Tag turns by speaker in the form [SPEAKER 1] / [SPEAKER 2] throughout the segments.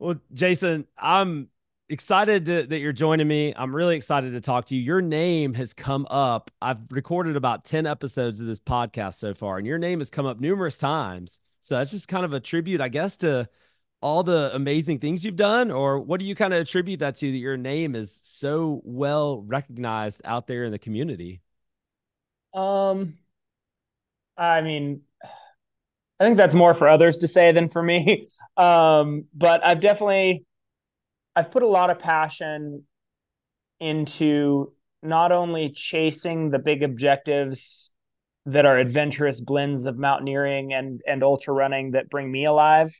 [SPEAKER 1] Well, Jason, I'm excited that you're joining me. I'm really excited to talk to you. Your name has come up. I've recorded about 10 episodes of this podcast so far, and your name has come up numerous times. So that's just kind of a tribute, I guess, to all the amazing things you've done. Or what do you kind of attribute that to, that your name is so well recognized out there in the community?
[SPEAKER 2] Um, I mean, I think that's more for others to say than for me. But I've put a lot of passion into not only chasing the big objectives that are adventurous blends of mountaineering and ultra running that bring me alive,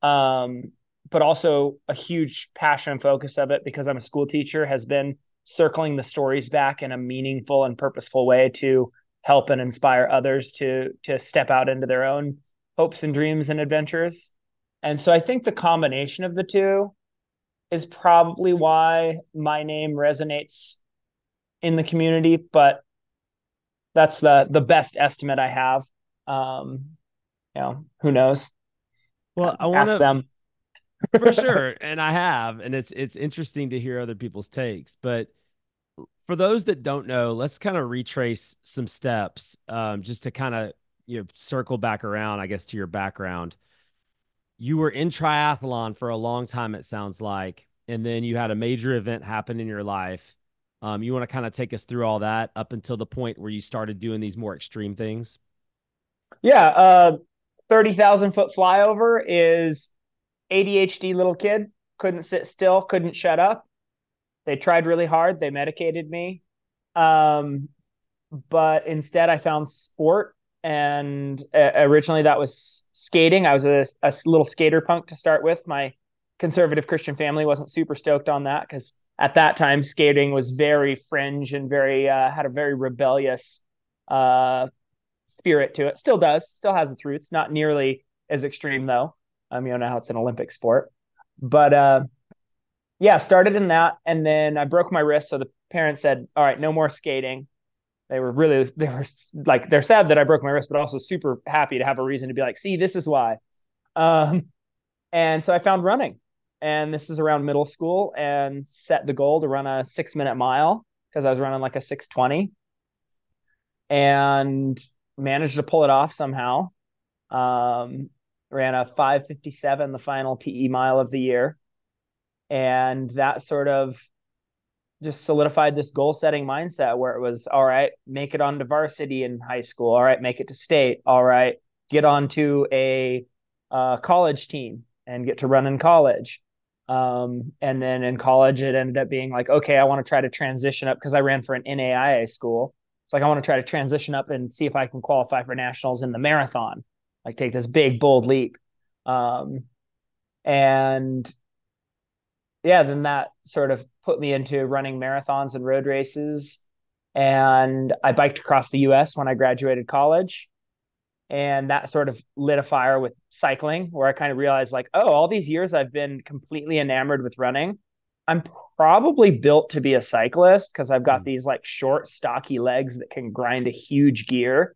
[SPEAKER 2] um, but also a huge passion and focus of it because I'm a school teacher has been circling the stories back in a meaningful and purposeful way to help and inspire others to step out into their own hopes and dreams and adventures. And so I think the combination of the two is probably why my name resonates in the community, but that's the best estimate I have. Who knows?
[SPEAKER 1] Well, I want
[SPEAKER 2] Ask
[SPEAKER 1] to,
[SPEAKER 2] them.
[SPEAKER 1] for sure, and I have, and it's interesting to hear other people's takes, but for those that don't know, let's kind of retrace some steps, just to kind of circle back around, I guess, to your background. You were in triathlon for a long time, it sounds like, and then you had a major event happen in your life. You want to kind of take us through all that up until the point where you started doing these more extreme things?
[SPEAKER 2] Yeah, 30,000 foot flyover is ADHD little kid, couldn't sit still, couldn't shut up. They tried really hard. They medicated me. Um, but instead, I found sport. And originally, that was skating. I was a little skater punk to start with. My conservative Christian family wasn't super stoked on that because at that time, skating was very fringe and very had a very rebellious uh, spirit to it. Still does, still has its roots. Not nearly as extreme though. You know how it's an Olympic sport, but yeah, started in that, and then I broke my wrist. So the parents said, "All right, no more skating." They were like, they're sad that I broke my wrist, but also super happy to have a reason to be like, "See, this is why." Um, and so I found running, and this is around middle school, and set the goal to run a 6 minute mile because I was running like a 6:20, and managed to pull it off somehow. Um, Ran a 5:57, the final PE mile of the year, and that sort of just solidified this goal setting mindset where it was all right, make it onto varsity in high school, all right, make it to state, all right, get onto a college team and get to run in college. And then in college, it ended up being like, okay, I want to try to transition up because I ran for an NAIA school. It's like I want to try to transition up and see if I can qualify for nationals in the marathon, like take this big bold leap. Um, and yeah, then that sort of put me into running marathons and road races. And I biked across the US when I graduated college. And that sort of lit a fire with cycling, where I kind of realized, like, oh, all these years I've been completely enamored with running. I'm probably built to be a cyclist because I've got
[SPEAKER 1] Hmm.
[SPEAKER 2] these like short, stocky legs that can grind a huge gear.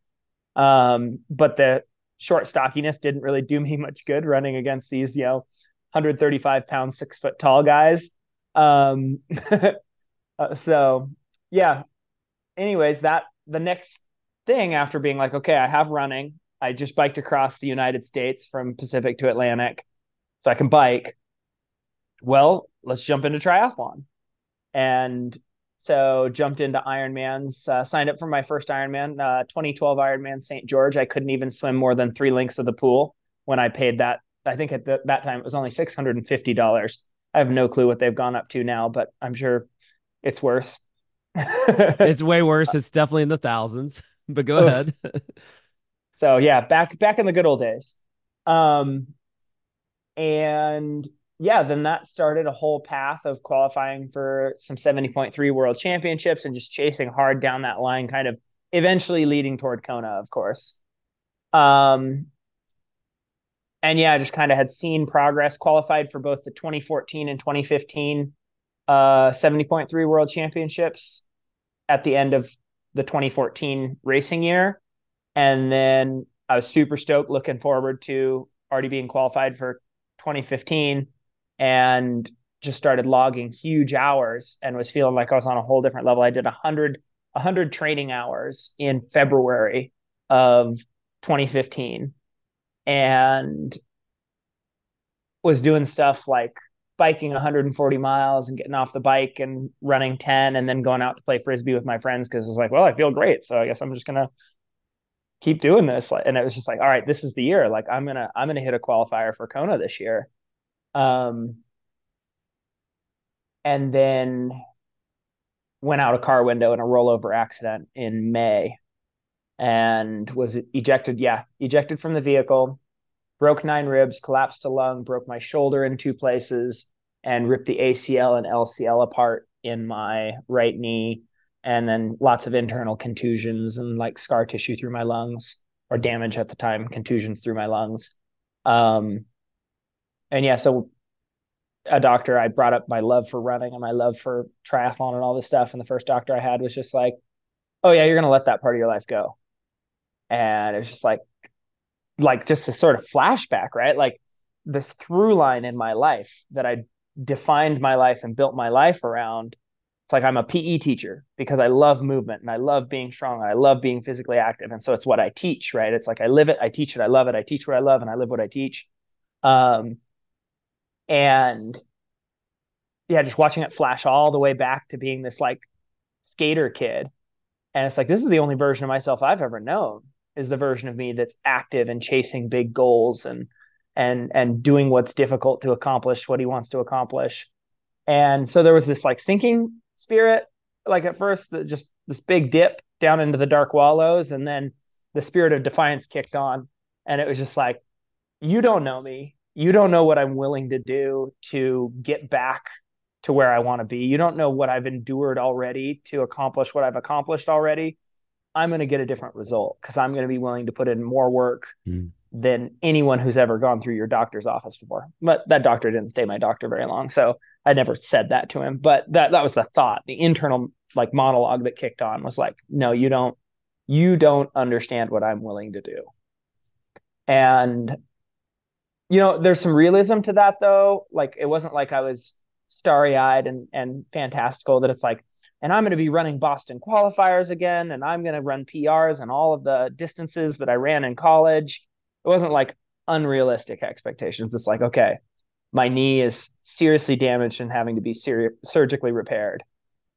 [SPEAKER 2] But the short stockiness didn't really do me much good running against these, 135 pound, 6 foot tall guys. Um, so yeah. Anyways, that the next thing after being like, okay, I have running. I just biked across the United States from Pacific to Atlantic, so I can bike. Well, let's jump into triathlon. And so jumped into Ironmans, signed up for my first Ironman, 2012 Ironman St. George. I couldn't even swim more than 3 lengths of the pool when I paid that. I think at that time it was only $650. I have no clue what they've gone up to now, but I'm sure it's worse.
[SPEAKER 1] It's way worse. It's definitely in the thousands, but go
[SPEAKER 2] Oof.
[SPEAKER 1] ahead.
[SPEAKER 2] So yeah, back in the good old days. Um, and yeah, then that started a whole path of qualifying for some 70.3 world championships and just chasing hard down that line, kind of eventually leading toward Kona, of course. Um, and yeah, I just kind of had seen progress, qualified for both the 2014 and 2015 70.3 world championships at the end of the 2014 racing year. And then I was super stoked, looking forward to already being qualified for 2015. and just started logging huge hours and was feeling like I was on a whole different level. I did 100 training hours in February of 2015 and was doing stuff like biking 140 miles and getting off the bike and running 10 and then going out to play frisbee with my friends because it was like, well, I feel great. So I guess I'm just going to keep doing this. And it was just like, all right, this is the year. Like I'm going to hit a qualifier for Kona this year. Um, and then went out a car window in a rollover accident in May and was ejected. Yeah, ejected from the vehicle, broke 9 ribs, collapsed a lung, broke my shoulder in 2 places, and ripped the ACL and LCL apart in my right knee. And then lots of internal contusions and like scar tissue through my lungs, or damage at the time, contusions through my lungs. Um, and yeah, so a doctor, I brought up my love for running and my love for triathlon and all this stuff. And the first doctor I had was just like, oh yeah, you're going to let that part of your life go. And it was just like just a sort of flashback, right? Like this through line in my life that I defined my life and built my life around. It's like I'm a PE teacher because I love movement and I love being strong and I love being physically active. And so it's what I teach, right? It's like I live it, I teach it, I love it, I teach what I love, and I live what I teach. Um, and yeah, just watching it flash all the way back to being this like skater kid. And it's like, this is the only version of myself I've ever known, is the version of me that's active and chasing big goals and doing what's difficult to accomplish what he wants to accomplish. And so there was this like sinking spirit, like at first, just this big dip down into the dark wallows. And then the spirit of defiance kicked on. And it was just like, you don't know me. You don't know what I'm willing to do to get back to where I want to be. You don't know what I've endured already to accomplish what I've accomplished already. I'm going to get a different result because I'm going to be willing to put in more work than anyone who's ever gone through your doctor's office before. But that doctor didn't stay my doctor very long, so I never said that to him. But that was the thought, the internal like monologue that kicked on was like, no, you don't understand what I'm willing to do. And there's some realism to that though. Like it wasn't like I was starry-eyed and fantastical that it's like, and I'm going to be running Boston qualifiers again, and I'm going to run PRs and all of the distances that I ran in college. It wasn't like unrealistic expectations. It's like, okay, my knee is seriously damaged and having to be surgically repaired.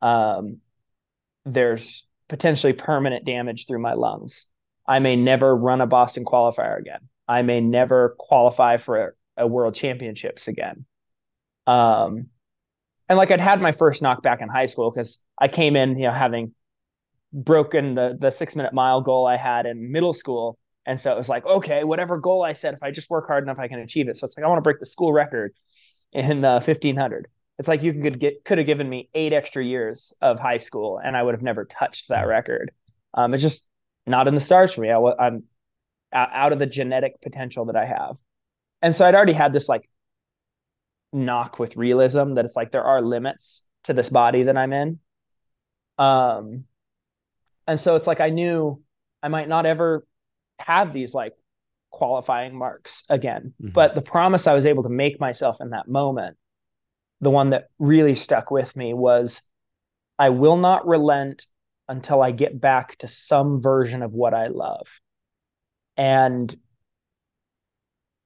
[SPEAKER 2] Um, there's potentially permanent damage through my lungs. I may never run a Boston qualifier again. I may never qualify for a world championships again. Um, and like I'd had my first knockback in high school because I came in, having broken the 6 minute mile goal I had in middle school. And so it was like, okay, whatever goal I set, if I just work hard enough, I can achieve it. So it's like, I want to break the school record in the 1500. It's like you could have given me 8 extra years of high school and I would have never touched that record. It's just not in the stars for me. I'm out of the genetic potential that I have. And so I'd already had this like knock with realism that it's like there are limits to this body that I'm in. Um, and so it's like I knew I might not ever have these like qualifying marks again. But the promise I was able to make myself in that moment, the one that really stuck with me was I will not relent until I get back to some version of what I love. And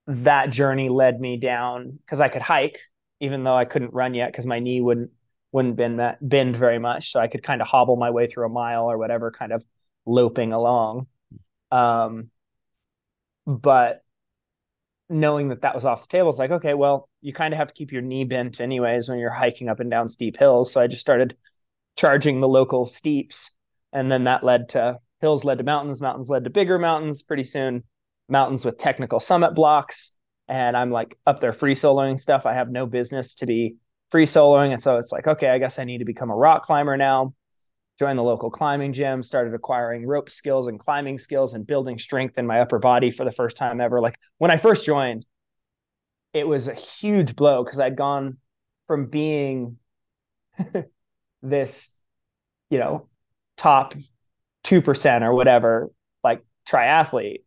[SPEAKER 2] that journey led me down because I could hike, even though I couldn't run yet because my knee wouldn't bend very much. So I could kind of hobble my way through a mile or whatever, kind of loping along. But knowing that was off the table, it's like, okay, well, you kind of have to keep your knee bent anyways when you're hiking up and down steep hills. So I just started charging the local steeps. And then that led to hills, led to mountains, mountains led to bigger mountains. Pretty soon, mountains with technical summit blocks. And I'm like up there free soloing stuff. I have no business to be free soloing. And so it's like, okay, I guess I need to become a rock climber now. Joined the local climbing gym, started acquiring rope skills and climbing skills and building strength in my upper body for the first time ever. Like when I first joined, it was a huge blow because I'd gone from being this, top 2% or whatever, like triathlete,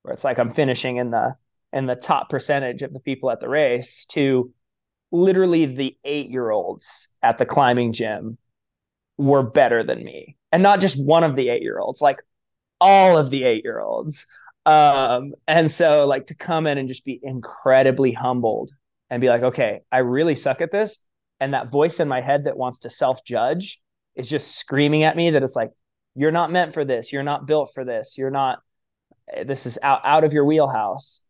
[SPEAKER 2] where it's like I'm finishing in the top percentage of the people at the race, to literally the 8-year-olds at the climbing gym were better than me. And not just one of the 8-year-olds, like all of the 8-year-olds. And so like to come in and just be incredibly humbled and be like, okay, I really suck at this. And that voice in my head that wants to self-judge is just screaming at me that it's like, you're not meant for this. You're not built for this. You're not, this is out of your wheelhouse.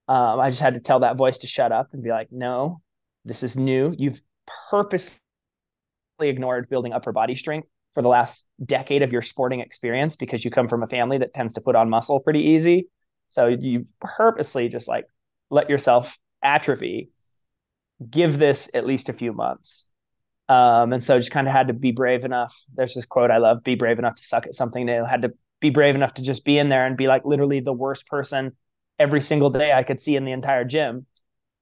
[SPEAKER 2] I just had to tell that voice to shut up and be like, no, this is new. You've purposely ignored building upper body strength for the last decade of your sporting experience because you come from a family that tends to put on muscle pretty easy. So you've purposely just like let yourself atrophy. Give this at least a few months. And so just kind of had to be brave enough. There's this quote I love: be brave enough to suck at something new. Had to be brave enough to just be in there and be like literally the worst person every single day I could see in the entire gym.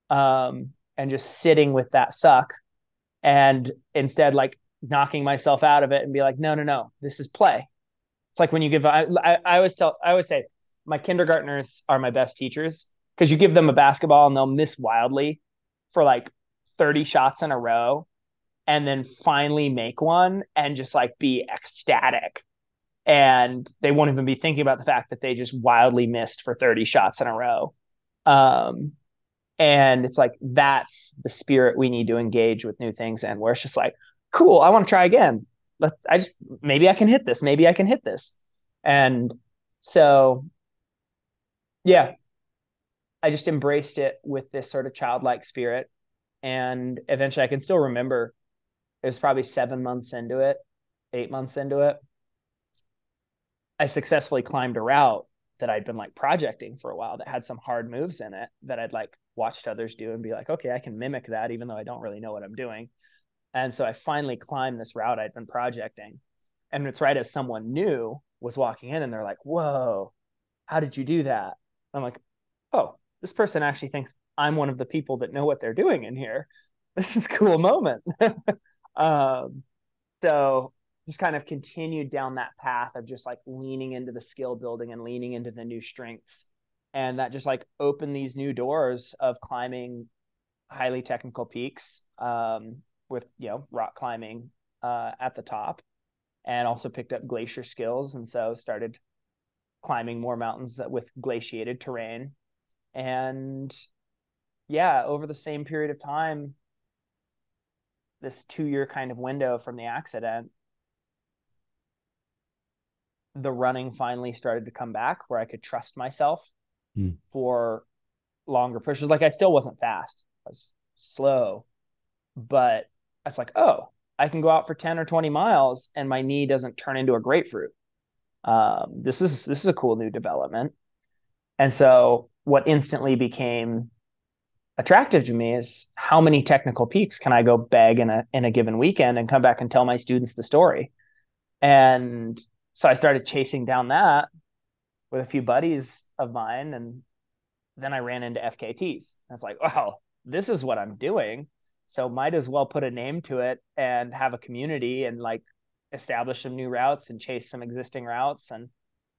[SPEAKER 2] And just sitting with that suck and instead like knocking myself out of it and be like, no, no, no, this is play. It's like when you give, I always say my kindergartners are my best teachers because you give them a basketball and they'll miss wildly for like 30 shots in a row and then finally make one and just like be ecstatic. And they won't even be thinking about the fact that they just wildly missed for 30 shots in a row. Um, and it's like, that's the spirit we need to engage with new things in, where it's just like, cool, I want to try again. Maybe I can hit this. Maybe I can hit this. And so, yeah, I just embraced it with this sort of childlike spirit. And eventually I can still remember it was probably 7 months into it, 8 months into it. I successfully climbed a route that I'd been like projecting for a while that had some hard moves in it that I'd like watched others do and be like, okay, I can mimic that even though I don't really know what I'm doing. And so I finally climbed this route I'd been projecting. And it's right as someone new was walking in and they're like, whoa, how did you do that? I'm like, oh, this person actually thinks I'm one of the people that know what they're doing in here. This is a cool moment. um, so just kind of continued down that path of just like leaning into the skill building and leaning into the new strengths. And that just like opened these new doors of climbing highly technical peaks, with, rock climbing at the top, and also picked up glacier skills. And so started climbing more mountains with glaciated terrain. And yeah, over the same period of time, this 2-year kind of window from the accident, the running finally started to come back where I could trust myself for longer pushes. Like I still wasn't fast. I was slow, but it's like, oh, I can go out for 10 or 20 miles and my knee doesn't turn into a grapefruit. This is a cool new development. And so what instantly became attractive to me is how many technical peaks can I go bag in a given weekend and come back and tell my students the story. And so I started chasing down that with a few buddies of mine. And then I ran into FKTs. I was like, wow, this is what I'm doing. So might as well put a name to it and have a community and like establish some new routes and chase some existing routes. And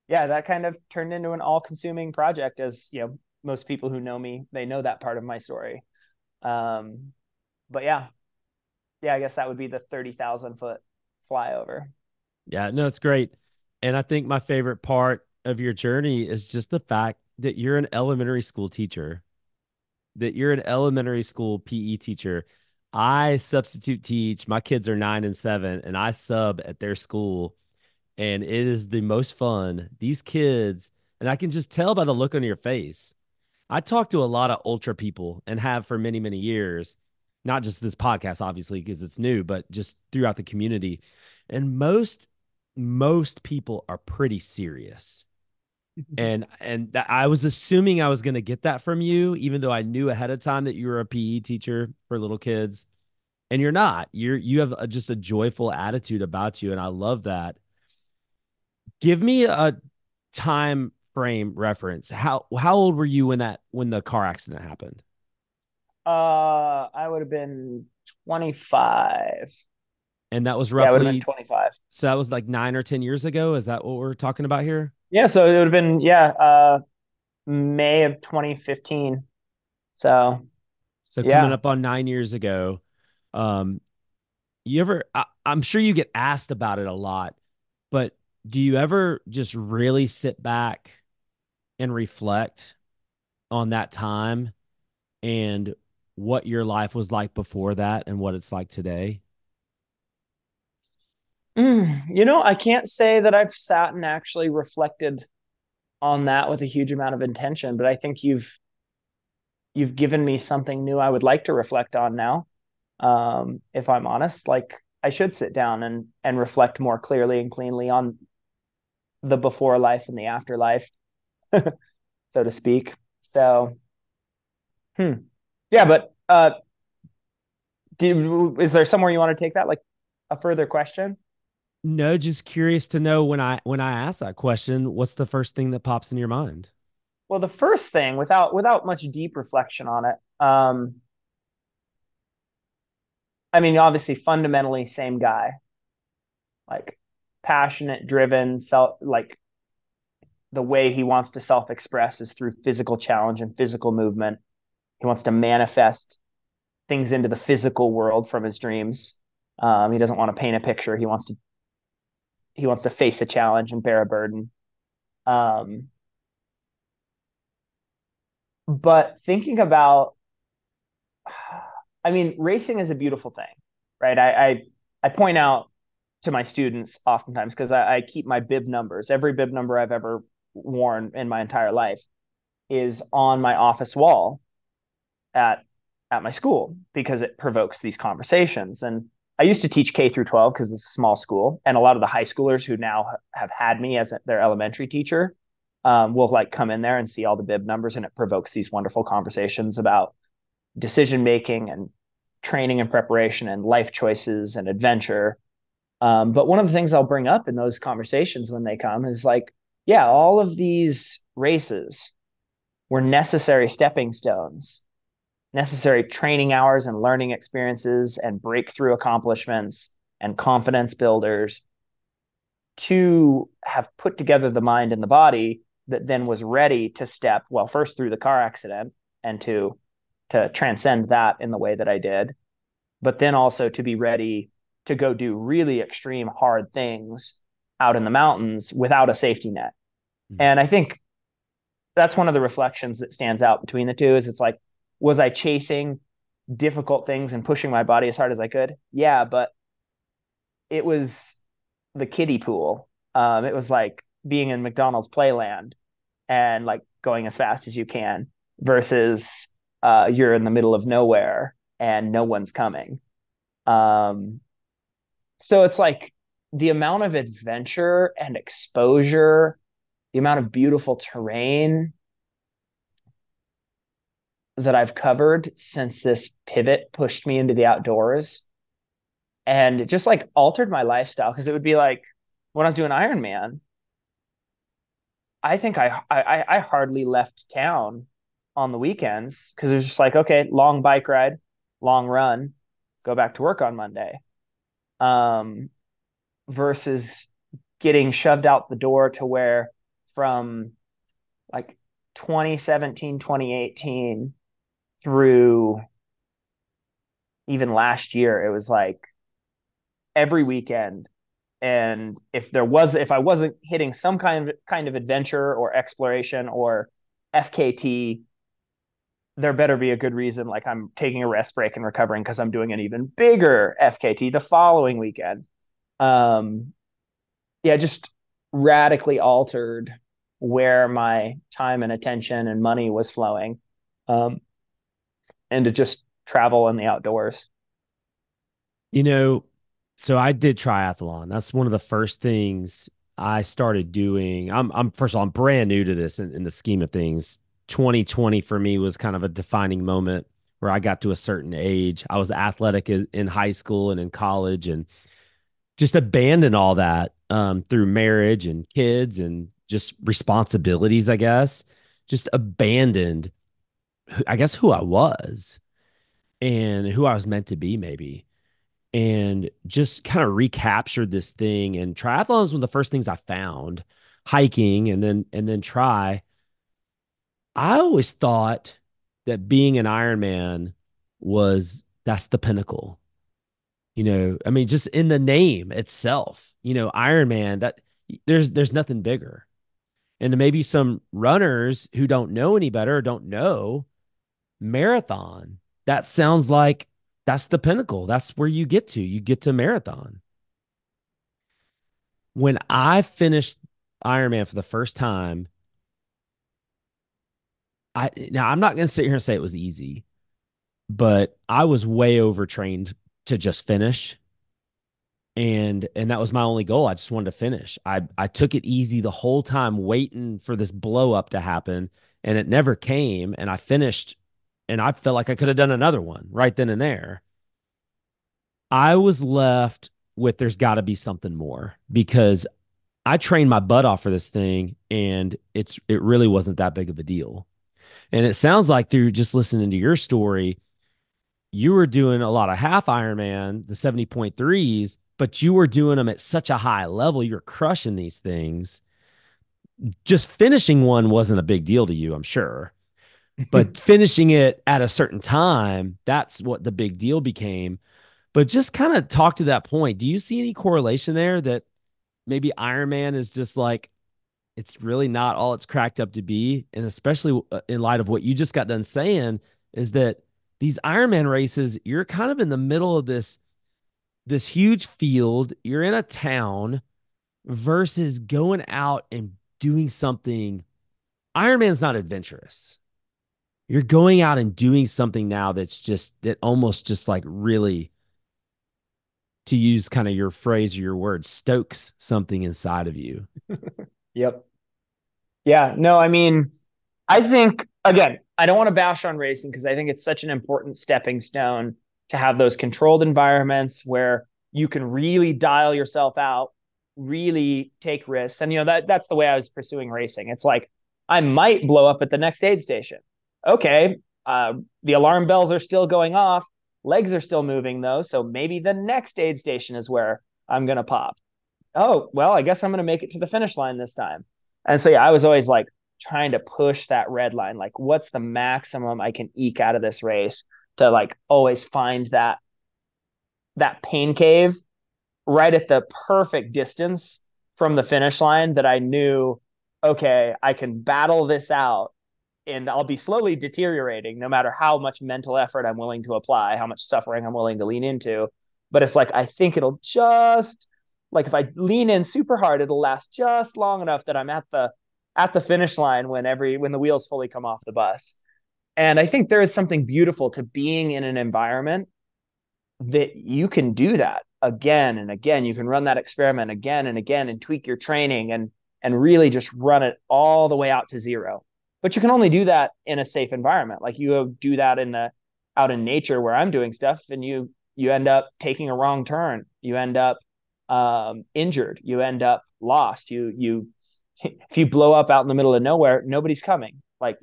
[SPEAKER 2] yeah, that kind of turned into an all-consuming project. As most people who know me, they know that part of my story. But yeah, I guess that would be the 30,000-foot flyover.
[SPEAKER 1] Yeah, no, it's great. And I think my favorite part of your journey is just the fact that you're an elementary school teacher, that you're an elementary school PE teacher. I substitute teach. My kids are 9 and 7, and I sub at their school. And it is the most fun. These kids, and I can just tell by the look on your face. I talk to a lot of ultra people and have for many, many years, not just this podcast, obviously, because it's new, but just throughout the community. And most people are pretty serious. And that I was assuming I was going to get that from you, even though I knew ahead of time that you were a PE teacher for little kids. And you're not. You have just a joyful attitude about you, and I love that. Give me a time frame reference. How old were you when the car accident happened?
[SPEAKER 2] I would have been 25.
[SPEAKER 1] And that was
[SPEAKER 2] Yeah, I would have been
[SPEAKER 1] roughly,
[SPEAKER 2] 25.
[SPEAKER 1] so that was like 9 or 10 years ago. Is that what we're talking about here?
[SPEAKER 2] Yeah, so it would have been May of 2015. So
[SPEAKER 1] So coming
[SPEAKER 2] Yeah.
[SPEAKER 1] up on 9 years ago, um, you ever, I'm sure you get asked about it a lot, but do you ever just really sit back and reflect on that time and what your life was like before that and what it's like today?
[SPEAKER 2] I can't say that I've sat and actually reflected on that with a huge amount of intention, but I think you've given me something new I would like to reflect on now. If I'm honest, like I should sit down and reflect more clearly and cleanly on the before life and the afterlife, so to speak. So, hmm. Yeah, but is there somewhere you want to take that? Like a further question?
[SPEAKER 1] No, just curious to know when I ask that question, what's the first thing that pops in your mind?
[SPEAKER 2] Well, the first thing, without much deep reflection on it, I mean, obviously, fundamentally, same guy, like passionate, driven, self, like the way he wants to self-express is through physical challenge and physical movement. He wants to manifest things into the physical world from his dreams. He doesn't want to paint a picture. He wants to face a challenge and bear a burden. Um, but thinking about, I mean, racing is a beautiful thing, right? I point out to my students oftentimes because I keep my bib numbers. Every bib number I've ever worn in my entire life is on my office wall at at my school because it provokes these conversations. And I used to teach K through 12 because it's a small school, and a lot of the high schoolers who now have had me as their elementary teacher will like come in there and see all the bib numbers, and it provokes these wonderful conversations about decision making and training and preparation and life choices and adventure. But one of the things I'll bring up in those conversations when they come is like, yeah, all of these races were necessary stepping stones, necessary training hours and learning experiences and breakthrough accomplishments and confidence builders to have put together the mind and the body that then was ready to step, well, first through the car accident and to transcend that in the way that I did, but then also to be ready to go do really extreme hard things out in the mountains without a safety net.
[SPEAKER 1] Mm.
[SPEAKER 2] And I think that's one of the reflections that stands out between the two is it's like, was I chasing difficult things and pushing my body as hard as I could? Yeah, but it was the kiddie pool. It was like being in McDonald's Playland and like going as fast as you can versus you're in the middle of nowhere and no one's coming. Um, so it's like the amount of adventure and exposure, the amount of beautiful terrain that I've covered since this pivot pushed me into the outdoors and it just like altered my lifestyle because it would be like when I was doing Ironman, I think I hardly left town on the weekends because it was just like, okay, long bike ride, long run, go back to work on Monday. Um, versus getting shoved out the door to where from like 2017, 2018 through even last year, it was like every weekend. And if I wasn't hitting some kind of adventure or exploration or FKT, there better be a good reason. Like I'm taking a rest break and recovering because I'm doing an even bigger FKT the following weekend. Um, yeah, just radically altered where my time and attention and money was flowing, um, and to just travel in the outdoors.
[SPEAKER 1] You know, so I did triathlon. That's one of the first things I started doing. I'm first of all, I'm brand new to this in the scheme of things. 2020 for me was kind of a defining moment where I got to a certain age. I was athletic in high school and in college and just abandoned all that through marriage and kids and just responsibilities, I guess. Just abandoned, I guess, who I was and who I was meant to be, maybe, and just kind of recaptured this thing. And triathlon was one of the first things I found, hiking and then try. I always thought that being an Ironman was that's the pinnacle. I mean, just in the name itself, Ironman, that there's nothing bigger. And to maybe some runners who don't know any better or don't know marathon, that sounds like that's the pinnacle. That's where you get to. You get to marathon. When I finished Ironman for the first time, I'm not going to sit here and say it was easy, but I was way overtrained to just finish. And that was my only goal. I just wanted to finish. I took it easy the whole time waiting for this blow up to happen, and it never came, and I finished, and I felt like I could have done another one right then and there. I was left with there's got to be something more because I trained my butt off for this thing, and it really wasn't that big of a deal. And it sounds like through just listening to your story, you were doing a lot of half Ironman, the 70.3s, but you were doing them at such a high level. You're crushing these things. Just finishing one wasn't a big deal to you, I'm sure. But finishing it at a certain time, that's what the big deal became. But just kind of talk to that point. Do you see any correlation there that maybe Ironman is just like, it's really not all it's cracked up to be? And especially in light of what you just got done saying, is that these Ironman races, you're kind of in the middle of this huge field. You're in a town versus going out and doing something. Ironman's not adventurous. You're going out and doing something now that almost just like really, to use kind of your phrase or your word, stokes something inside of you.
[SPEAKER 2] Yep. Yeah. No, I mean, I think again, I don't want to bash on racing because I think it's such an important stepping stone to have those controlled environments where you can really dial yourself out, really take risks. And that's the way I was pursuing racing. It's like I might blow up at the next aid station. Okay, the alarm bells are still going off, legs are still moving though, so maybe the next aid station is where I'm gonna pop. Oh, well, I guess I'm going to make it to the finish line this time. And so, yeah, I was always like trying to push that red line. Like, what's the maximum I can eke out of this race to like always find that pain cave right at the perfect distance from the finish line that I knew, okay, I can battle this out and I'll be slowly deteriorating no matter how much mental effort I'm willing to apply, how much suffering I'm willing to lean into. But it's like, I think it'll just like if I lean in super hard, it'll last just long enough that I'm at the finish line when the wheels fully come off the bus. And I think there is something beautiful to being in an environment that you can do that again and again. You can run that experiment again and again and tweak your training and really just run it all the way out to zero. But you can only do that in a safe environment. Like you do that out in nature where I'm doing stuff, and you end up taking a wrong turn. You end up injured. You end up lost. You if you blow up out in the middle of nowhere, nobody's coming. Like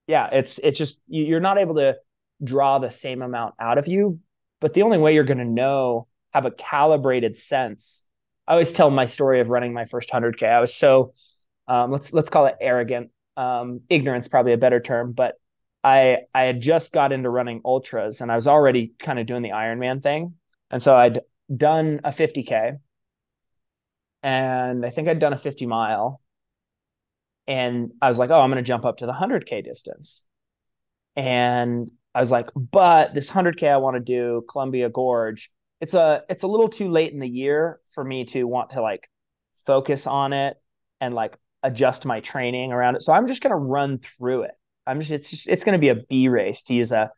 [SPEAKER 2] yeah, it's just you're not able to draw the same amount out of you. But the only way you're going to know, have a calibrated sense. I always tell my story of running my first 100K. I was so let's call it arrogant. Ignorance probably a better term, but I had just got into running ultras and I was already kind of doing the Ironman thing, and so I'd done a 50K and I think I'd done a 50 mile, and I was like, oh, I'm going to jump up to the 100K distance. And I was like, but this 100K I want to do Columbia Gorge. It's a little too late in the year for me to want to like focus on it and like adjust my training around it. So I'm just going to run through it. It's going to be a B race, to use a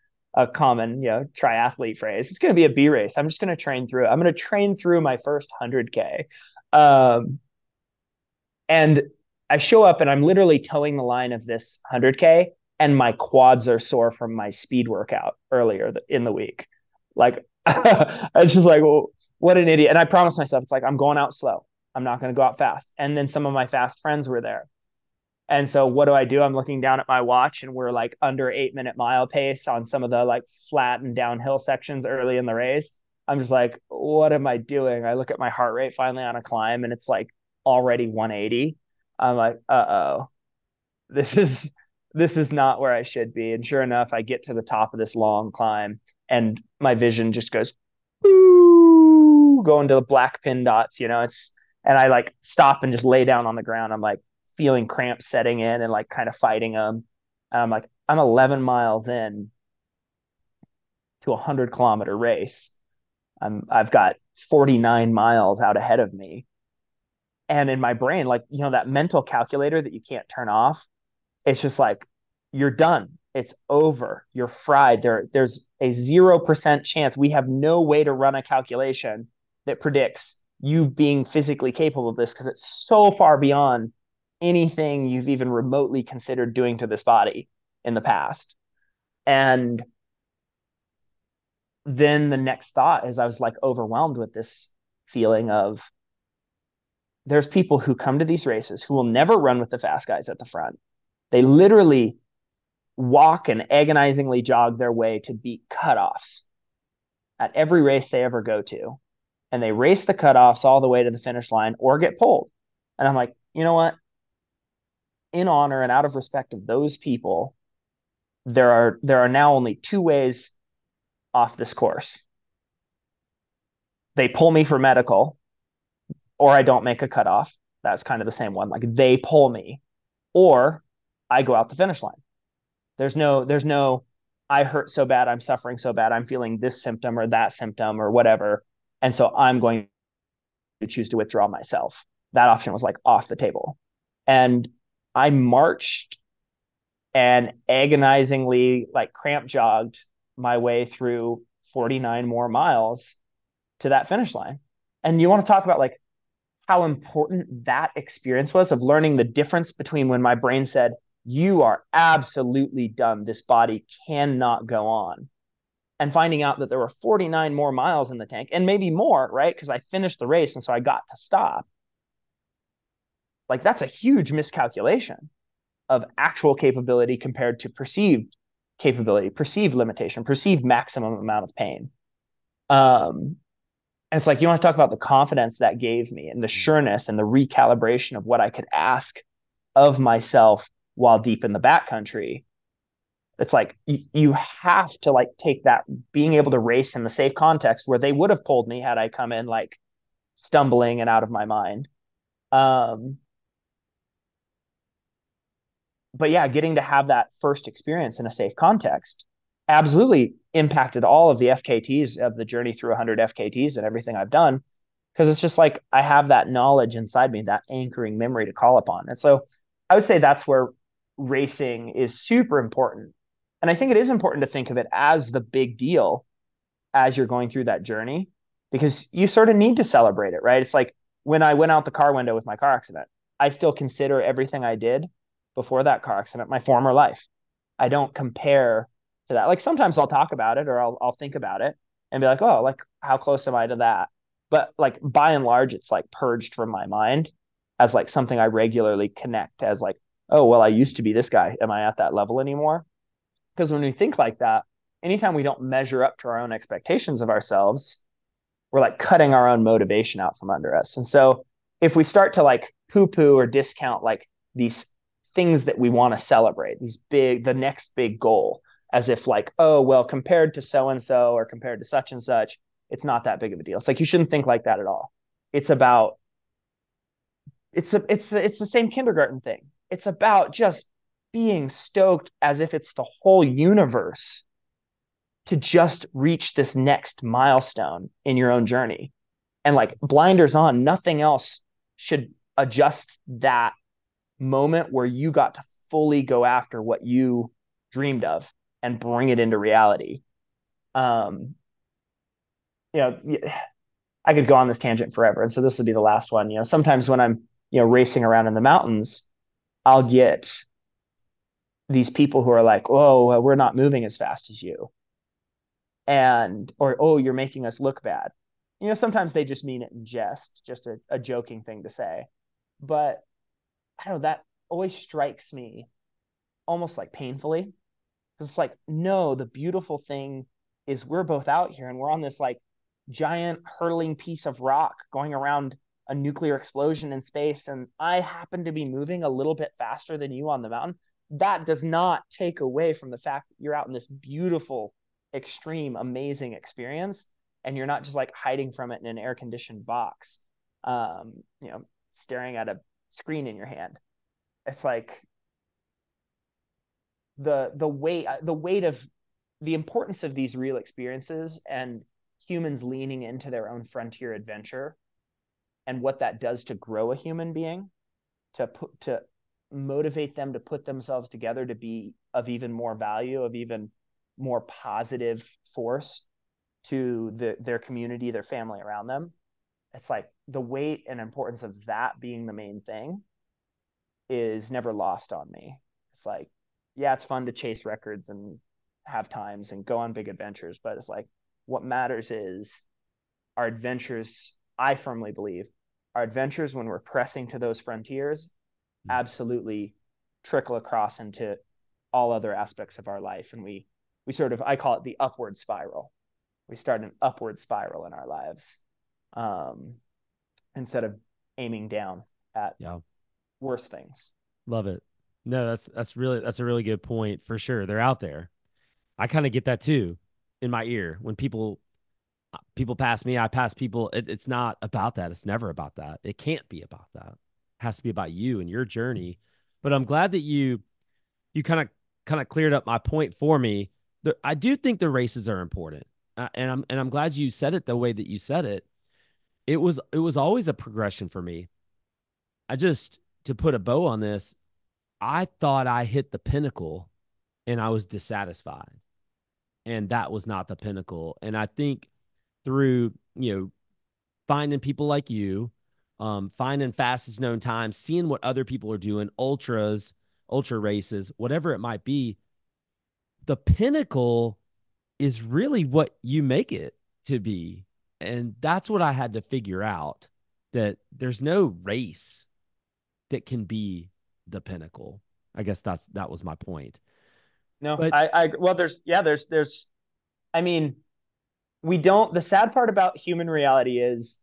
[SPEAKER 2] common, triathlete phrase. It's going to be a B race. I'm just going to train through it. I'm going to train through my first 100K. Um, and I show up and I'm literally towing the line of this 100K, and my quads are sore from my speed workout earlier in the week. Like, I was just like, well, what an idiot. And I promised myself, it's like, I'm going out slow. I'm not going to go out fast. And then some of my fast friends were there. And so what do? I'm looking down at my watch and we're like under 8 minute mile pace on some of the like flat and downhill sections early in the race. I'm just like, what am I doing? I look at my heart rate finally on a climb and it's like already 180. I'm like, uh-oh, this is this is not where I should be. And sure enough, I get to the top of this long climb and my vision just goes, ooh, going to the black pin dots, and I like stop and just lay down on the ground. I'm like feeling cramps setting in and like kind of fighting them. And I'm like, I'm 11 miles in to a 100-kilometer race. I've got 49 miles out ahead of me. And in my brain, like, that mental calculator that you can't turn off, it's just like, you're done. It's over. You're fried. There's a 0% chance. We have no way to run a calculation that predicts you being physically capable of this because it's so far beyond anything you've even remotely considered doing to this body in the past. And then the next thought is I was like overwhelmed with this feeling of there's people who come to these races who will never run with the fast guys at the front. They literally walk and agonizingly jog their way to beat cutoffs at every race they ever go to. And they race the cutoffs all the way to the finish line or get pulled. And I'm like, you know what? In honor and out of respect of those people, there are now only two ways off this course. They pull me for medical, or I don't make a cutoff. That's kind of the same one. Like they pull me, or I go out the finish line. There's no I hurt so bad, I'm suffering so bad, I'm feeling this symptom or that symptom or whatever. And so I'm going to choose to withdraw myself. That option was like off the table. And I marched and agonizingly like cramp jogged my way through 49 more miles to that finish line. And you want to talk about like how important that experience was of learning the difference between when my brain said, you are absolutely done. This body cannot go on. And finding out that there were 49 more miles in the tank and maybe more, right? Because I finished the race and so I got to stop. Like that's a huge miscalculation of actual capability compared to perceived capability, perceived limitation, perceived maximum amount of pain. Um, and it's like, you want to talk about the confidence that gave me and the sureness and the recalibration of what I could ask of myself while deep in the backcountry. It's like you have to like take that being able to race in the safe context where they would have pulled me had I come in like stumbling and out of my mind. Um, but yeah, getting to have that first experience in a safe context absolutely impacted all of the FKTs of the journey through 100 FKTs and everything I've done. Because it's just like I have that knowledge inside me, that anchoring memory to call upon. And so I would say that's where racing is super important. And I think it is important to think of it as the big deal as you're going through that journey because you sort of need to celebrate it, right? It's like when I went out the car window with my car accident, I still consider everything I did before that car accident my former life. I don't compare to that. Like sometimes I'll talk about it or I'll think about it and be like, oh, like how close am I to that? But like by and large, it's like purged from my mind as like something I regularly connect as like, oh, well, I used to be this guy. Am I at that level anymore? Because when we think like that, anytime we don't measure up to our own expectations of ourselves, we're like cutting our own motivation out from under us. And so if we start to like poo poo or discount like these things that we want to celebrate, the next big goal, as if like, oh, well, compared to so and so or compared to such and such, it's not that big of a deal. It's like you shouldn't think like that at all. It's about it's the same kindergarten thing. It's about just being stoked as if it's the whole universe to just reach this next milestone in your own journey. And like blinders on, nothing else should adjust that moment where you got to fully go after what you dreamed of and bring it into reality. Um, you know, I could go on this tangent forever. And so this would be the last one. Sometimes when I'm, racing around in the mountains, I'll get these people who are like, oh, we're not moving as fast as you. Or, oh, you're making us look bad. Sometimes they just mean it in jest, just a joking thing to say. But I don't know, that always strikes me almost like painfully. Because it's like, no, the beautiful thing is we're both out here and we're on this like giant hurtling piece of rock going around a nuclear explosion in space. And I happen to be moving a little bit faster than you on the mountain. that does not take away from the fact that you're out in this beautiful, extreme, amazing experience, and you're not just like hiding from it in an air conditioned box, you know, staring at a screen in your hand. It's like the weight of the importance of these real experiences and humans leaning into their own frontier adventure and what that does to grow a human being, to motivate them to put themselves together to be of even more value, of even more positive force to their community, their family around them. It's like the weight and importance of that being the main thing is never lost on me. It's like, yeah, it's fun to chase records and have times and go on big adventures, but it's like what matters is our adventures. I firmly believe our adventures, when we're pressing to those frontiers, absolutely trickle across into all other aspects of our life, and we sort of, I call it the upward spiral. We start an upward spiral in our lives, um, instead of aiming down at
[SPEAKER 1] Yeah.
[SPEAKER 2] worse things.
[SPEAKER 1] Love it. No, that's a really good point for sure. They're out there. I kind of get that too in my ear when people pass me, I pass people. It's not about that. It's never about that. It can't be about that. It has to be about you and your journey. But I'm glad that you kind of cleared up my point for me. I do think the races are important, and I'm glad you said it the way that you said it. It was always a progression for me. I just to put a bow on this, I thought I hit the pinnacle and I was dissatisfied. And that was not the pinnacle. And I think through, finding people like you, finding fastest known times, seeing what other people are doing, ultras, ultra races, whatever it might be, the pinnacle is really what you make it to be. And that's what I had to figure out, that there's no race that can be the pinnacle. I guess that was my point.
[SPEAKER 2] No,
[SPEAKER 1] But
[SPEAKER 2] well, there's, I mean, we don't, the sad part about human reality is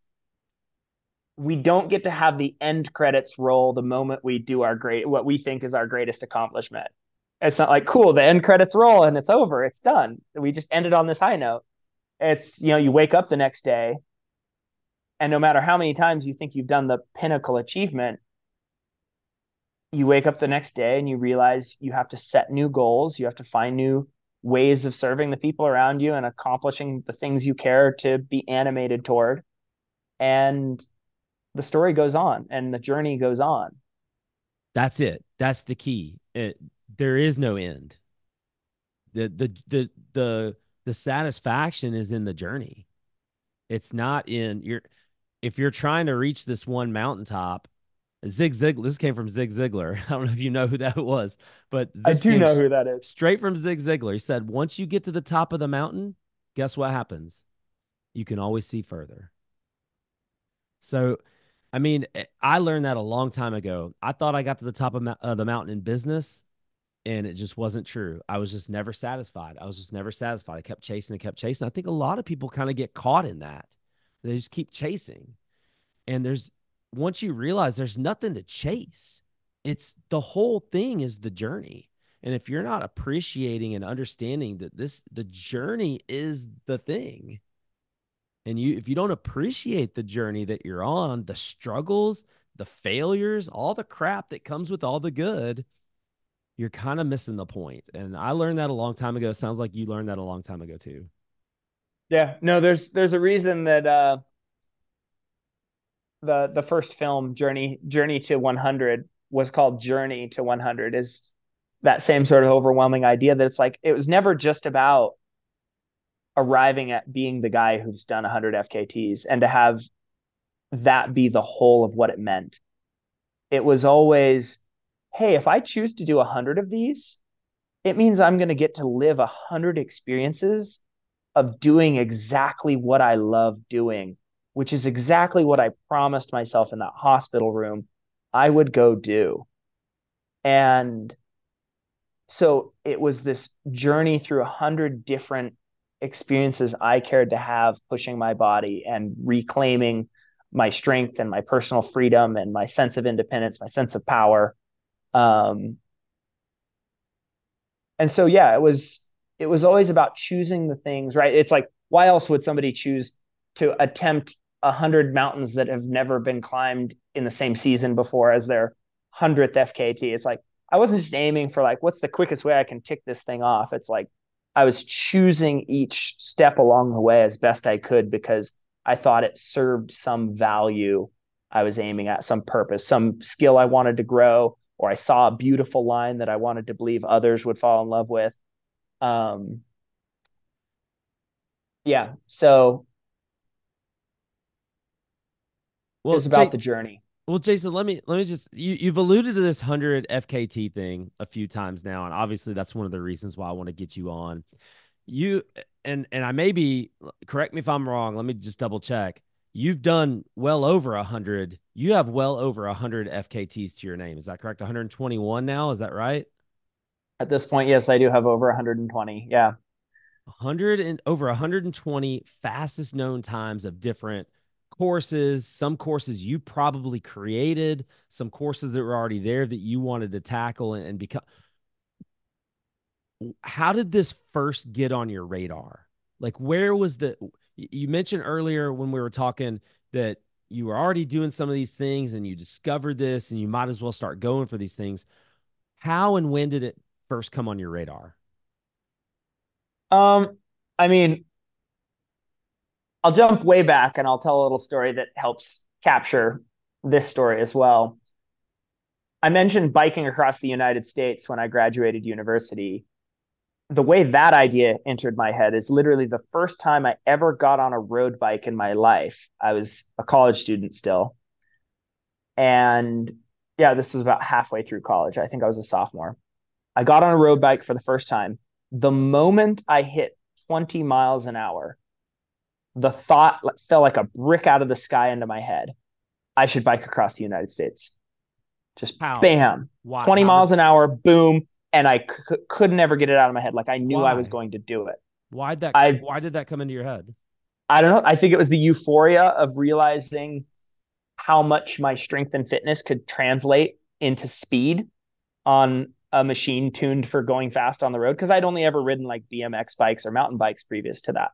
[SPEAKER 2] we don't get to have the end credits roll the moment we do what we think is our greatest accomplishment. It's not like, cool, the end credits roll and it's over, it's done. We just ended on this high note. It's, you wake up the next day, and no matter how many times you think you've done the pinnacle achievement, you wake up the next day and you realize you have to set new goals. You have to find new ways of serving the people around you and accomplishing the things you care to be animated toward. And the story goes on and the journey goes on.
[SPEAKER 1] that's it. That's the key. There is no end. The satisfaction is in the journey. It's not in your if you're trying to reach this one mountaintop. Zig Ziglar. This came from Zig Ziglar. I don't know if you know who that was, but
[SPEAKER 2] I
[SPEAKER 1] this
[SPEAKER 2] do
[SPEAKER 1] came
[SPEAKER 2] know who that is.
[SPEAKER 1] straight from Zig Ziglar. He said, once you get to the top of the mountain, guess what happens? You can always see further. So, I mean, I learned that a long time ago. I thought I got to the top of the mountain in business, and it just wasn't true. I was just never satisfied. I was just never satisfied. I kept chasing and kept chasing. I think a lot of people kind of get caught in that. They just keep chasing. And once you realize there's nothing to chase, it's the whole thing is the journey. And if you're not appreciating and understanding that the journey is the thing, and if you don't appreciate the journey that you're on, the struggles, the failures, all the crap that comes with all the good, you're kind of missing the point. And I learned that a long time ago. Sounds like you learned that a long time ago too.
[SPEAKER 2] Yeah, no, there's a reason that the first film, Journey to 100, was called Journey to 100, is that same sort of overwhelming idea that it's like it was never just about arriving at being the guy who's done 100 FKTs and to have that be the whole of what it meant. It was always, hey, if I choose to do 100 of these, it means I'm going to get to live 100 experiences of doing exactly what I love doing, which is exactly what I promised myself in that hospital room I would go do. And so it was this journey through 100 different experiences I cared to have, pushing my body and reclaiming my strength and my personal freedom and my sense of independence, my sense of power. Um, And so, yeah, it was always about choosing the things, right? It's like, why else would somebody choose to attempt 100 mountains that have never been climbed in the same season before as their 100th FKT? It's like, I wasn't just aiming for like, what's the quickest way I can tick this thing off? It's like, I was choosing each step along the way as best I could because I thought it served some value I was aiming at, some purpose, some skill I wanted to grow, or I saw a beautiful line that I wanted to believe others would fall in love with. Um, yeah, so it
[SPEAKER 1] Well,
[SPEAKER 2] was about
[SPEAKER 1] Jason,
[SPEAKER 2] the journey.
[SPEAKER 1] Jason, let me just you've alluded to this 100 FKT thing a few times now, and obviously that's one of the reasons why I want to get you on. You and I may be, correct me if I'm wrong. Let me just double check. You've done well over 100. You have well over 100 FKTs to your name. Is that correct? 121 now. Is that right?
[SPEAKER 2] At this point, yes, I do have over 120. Yeah.
[SPEAKER 1] 100 and over 120 fastest known times of different courses, some courses you probably created, some courses that were already there that you wanted to tackle and become. How did this first get on your radar? Like, where was you mentioned earlier when we were talking that you were already doing some of these things and you discovered this and you might as well start going for these things. How and when did it first come on your radar?
[SPEAKER 2] Um, I mean, I'll jump way back and I'll tell a little story that helps capture this story as well. I mentioned biking across the United States when I graduated university. The way that idea entered my head is literally the first time I ever got on a road bike in my life. I was a college student still. And yeah, this was about halfway through college. I think I was a sophomore. I got on a road bike for the first time. The moment I hit 20 miles an hour, the thought fell like a brick out of the sky into my head. I should bike across the United States. Just
[SPEAKER 1] How?
[SPEAKER 2] bam,
[SPEAKER 1] Why?
[SPEAKER 2] 20
[SPEAKER 1] How did?
[SPEAKER 2] miles an hour, boom. And I could never get it out of my head. Like I knew I was
[SPEAKER 1] Why?
[SPEAKER 2] going to do it.
[SPEAKER 1] Why that?
[SPEAKER 2] I
[SPEAKER 1] Why did that come into your head?
[SPEAKER 2] I don't know. I think it was the euphoria of realizing how much my strength and fitness could translate into speed on a machine tuned for going fast on the road. Cause I'd only ever ridden like BMX bikes or mountain bikes previous to that.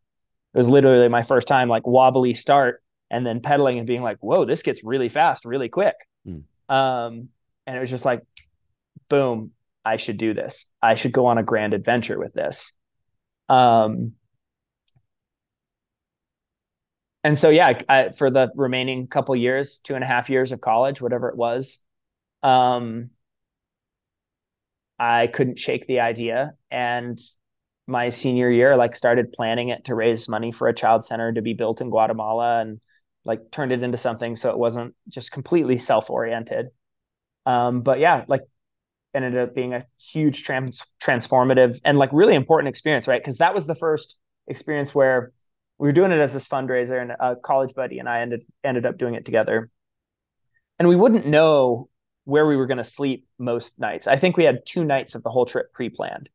[SPEAKER 2] It was literally my first time like wobbly start and then pedaling and being like, whoa, this gets really fast, really quick.
[SPEAKER 1] Hmm.
[SPEAKER 2] And it was just like, boom, I should do this. I should go on a grand adventure with this. Um, and so, yeah, for the remaining couple years, 2.5 years of college, whatever it was, um, I couldn't shake the idea. And my senior year, like started planning it to raise money for a child center to be built in Guatemala and like turned it into something so it wasn't just completely self-oriented. But yeah, like ended up being a huge transformative and like really important experience, right? Because that was the first experience where we were doing it as this fundraiser, and a college buddy and I ended up doing it together. And we wouldn't know where we were going to sleep most nights. I think we had 2 nights of the whole trip pre-planned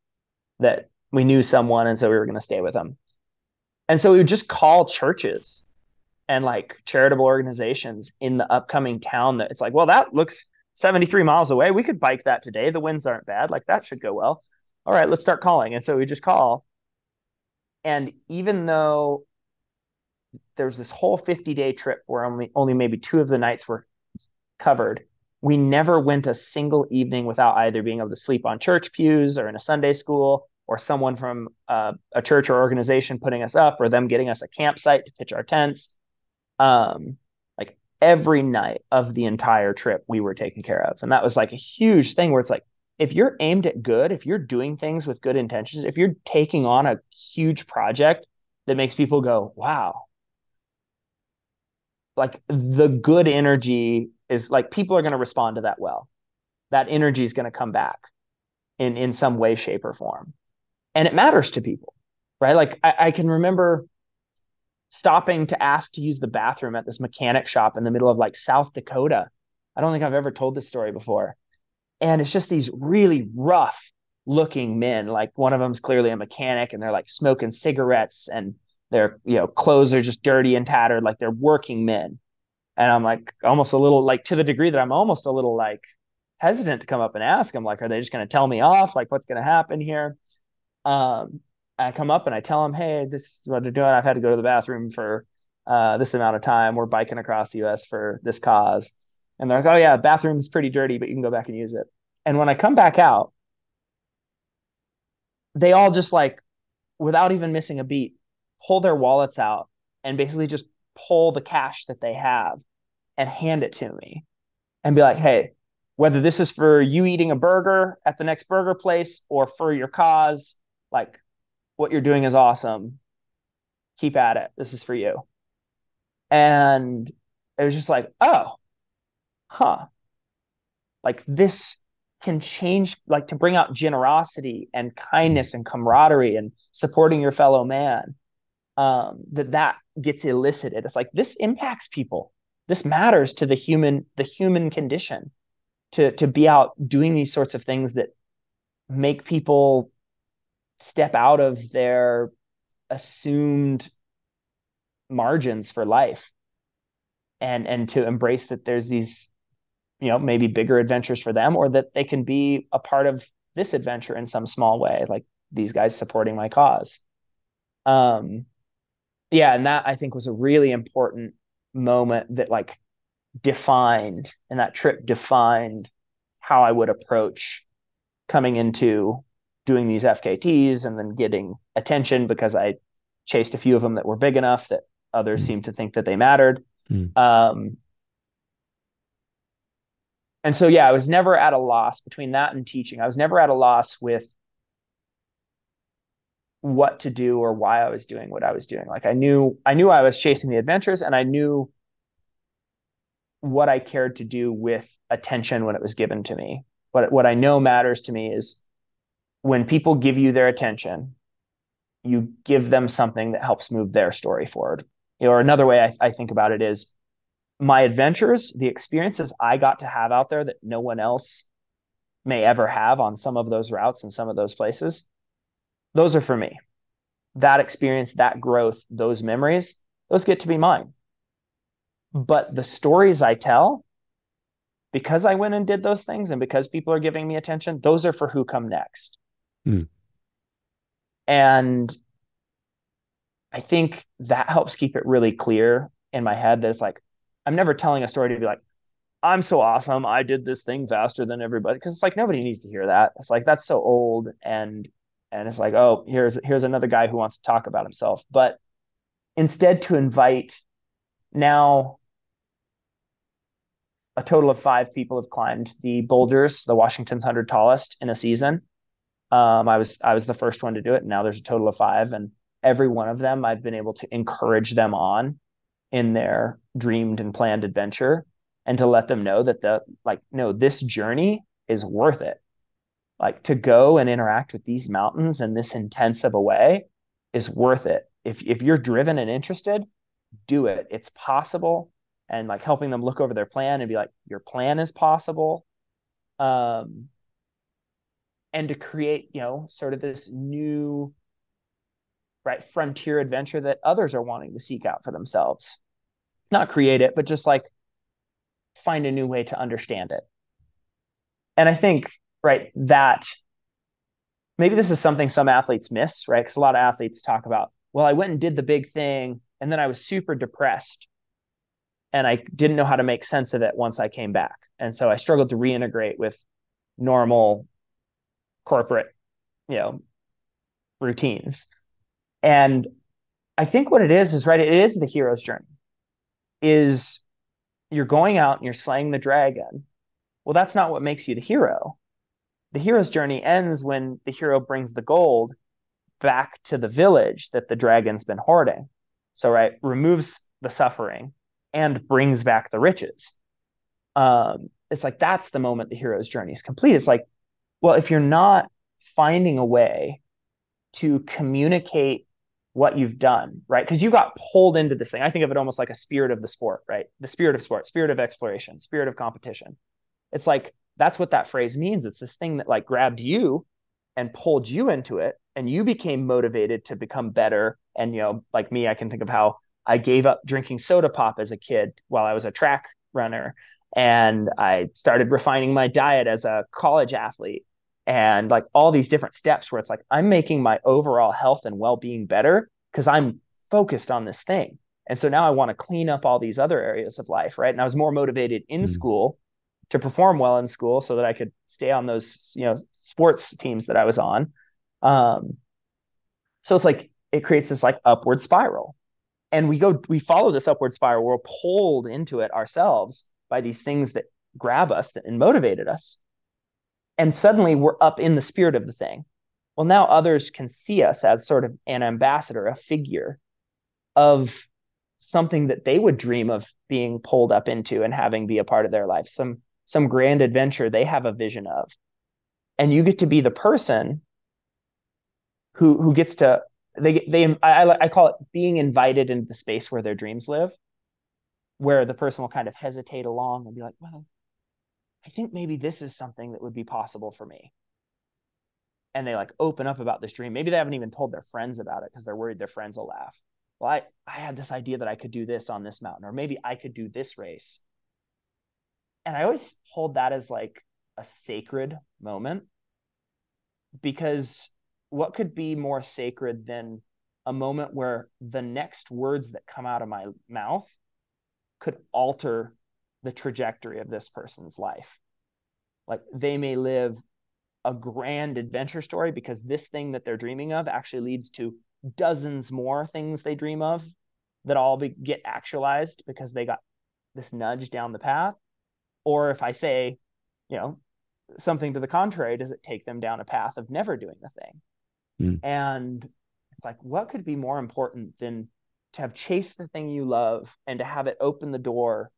[SPEAKER 2] that we knew someone, and so we were going to stay with them. And so we would just call churches and like charitable organizations in the upcoming town that it's like, well, that looks 73 miles away. We could bike that today. The winds aren't bad. Like that should go well. All right, let's start calling. And so we just call. And even though there's this whole 50-day trip where only maybe 2 of the nights were covered, we never went a single evening without either being able to sleep on church pews or in a Sunday school or someone from a church or organization putting us up or them getting us a campsite to pitch our tents. Like every night of the entire trip, we were taken care of. And that was like a huge thing where it's like, if you're aimed at good, if you're doing things with good intentions, if you're taking on a huge project that makes people go, wow, like the good energy is like people are going to respond to that well. That energy is going to come back in some way, shape, or form. And it matters to people, right? Like I can remember stopping to ask to use the bathroom at this mechanic shop in the middle of like South Dakota. I don't think I've ever told this story before. And it's just these really rough looking men. Like one of them's clearly a mechanic and they're like smoking cigarettes and their, clothes are just dirty and tattered. Like they're working men. And I'm like almost a little like to the degree that I'm almost a little like hesitant to come up and ask them, like, are they just going to tell me off? Like, what's going to happen here? Um, I come up and I tell them, hey, this is what they're doing. I've had to go to the bathroom for this amount of time. We're biking across the US for this cause. And they're like, oh, yeah, bathroom's pretty dirty, but you can go back and use it. And when I come back out, they all just like, without even missing a beat, pull their wallets out and basically just pull the cash that they have and hand it to me and be like, hey, whether this is for you eating a burger at the next burger place or for your cause, like what you're doing is awesome. Keep at it. This is for you. And it was just like, oh, huh. Like this can change, like to bring out generosity and kindness and camaraderie and supporting your fellow man. That gets elicited. It's like this impacts people. This matters to the human condition to be out doing these sorts of things that make people step out of their assumed margins for life and to embrace that there's these, maybe bigger adventures for them, or that they can be a part of this adventure in some small way, like these guys supporting my cause. um yeah, and that I think was a really important moment that like defined, and that trip defined how I would approach coming into doing these FKTs and then getting attention, because I chased a few of them that were big enough that others
[SPEAKER 1] Mm.
[SPEAKER 2] seemed to think that they mattered.
[SPEAKER 1] Mm.
[SPEAKER 2] Um, and so, yeah, I was never at a loss between that and teaching. I was never at a loss with what to do or why I was doing what I was doing. Like I knew I was chasing the adventures, and I knew what I cared to do with attention when it was given to me. What I know matters to me is when people give you their attention, you give them something that helps move their story forward. Or another way I think about it is my adventures, the experiences I got to have out there that no one else may ever have on some of those routes and some of those places, those are for me. That experience, that growth, those memories, those get to be mine. But the stories I tell, because I went and did those things and because people are giving me attention, those are for who come next.
[SPEAKER 1] Mm.
[SPEAKER 2] And I think that helps keep it really clear in my head that it's like, I'm never telling a story to be like, I'm so awesome. I did this thing faster than everybody. Cause it's like, nobody needs to hear that. It's like, that's so old. And it's like, oh, here's another guy who wants to talk about himself. But instead to invite, now a total of 5 people have climbed the boulders, the Washington's 100 tallest in a season. I was the first one to do it. And now there's a total of 5, and every one of them I've been able to encourage them on in their dreamed and planned adventure, and to let them know that no, this journey is worth it. Like to go and interact with these mountains in this intense of a way is worth it. If you're driven and interested, do it. It's possible. And like helping them look over their plan and be like, your plan is possible. Um, and to create, sort of this new, right, frontier adventure that others are wanting to seek out for themselves. Not create it, but just like find a new way to understand it. And I think, right, that maybe this is something some athletes miss, right? Because a lot of athletes talk about, well, I went and did the big thing, and then I was super depressed, and I didn't know how to make sense of it once I came back. And so I struggled to reintegrate with normal corporate, you know, routines. And I think what it is right, it is the hero's journey. Is you're going out and you're slaying the dragon. Well, that's not what makes you the hero. The hero's journey ends when the hero brings the gold back to the village that the dragon's been hoarding. So, right, removes the suffering and brings back the riches. It's like that's the moment the hero's journey is complete. It's like, well, if you're not finding a way to communicate what you've done, right? Because you got pulled into this thing. I think of it almost like a spirit of the sport, right? The spirit of sport, spirit of exploration, spirit of competition. It's like that's what that phrase means. It's this thing that like grabbed you and pulled you into it, and you became motivated to become better. And like me, I can think of how I gave up drinking soda pop as a kid while I was a track runner, And I started refining my diet as a college athlete, and like all these different steps where it's like I'm making my overall health and well-being better because I'm focused on this thing. And so now I want to clean up all these other areas of life, right? And I was more motivated in
[SPEAKER 1] Mm.
[SPEAKER 2] school to perform well in school so that I could stay on those, sports teams that I was on. Um, so it's like it creates this like upward spiral. And we follow this upward spiral. We're pulled into it ourselves by these things that grab us and motivated us. And suddenly we're up in the spirit of the thing. Well, now others can see us as sort of an ambassador, a figure of something that they would dream of being pulled up into and having be a part of their life, some grand adventure they have a vision of. And you get to be the person who gets to I call it being invited into the space where their dreams live, where the person will kind of hesitate along and be like, well, I think maybe this is something that would be possible for me. And they like open up about this dream. Maybe they haven't even told their friends about it because they're worried their friends will laugh. Well, I had this idea that I could do this on this mountain, or maybe I could do this race. And I always hold that as like a sacred moment, because what could be more sacred than a moment where the next words that come out of my mouth could alter the trajectory of this person's life? Like they may live a grand adventure story because this thing that they're dreaming of actually leads to dozens more things they dream of that get actualized because they got this nudge down the path. Or if I say, you know, something to the contrary, does it take them down a path of never doing the thing?
[SPEAKER 1] Mm.
[SPEAKER 2] And it's like, what could be more important than to have chased the thing you love and to have it open the door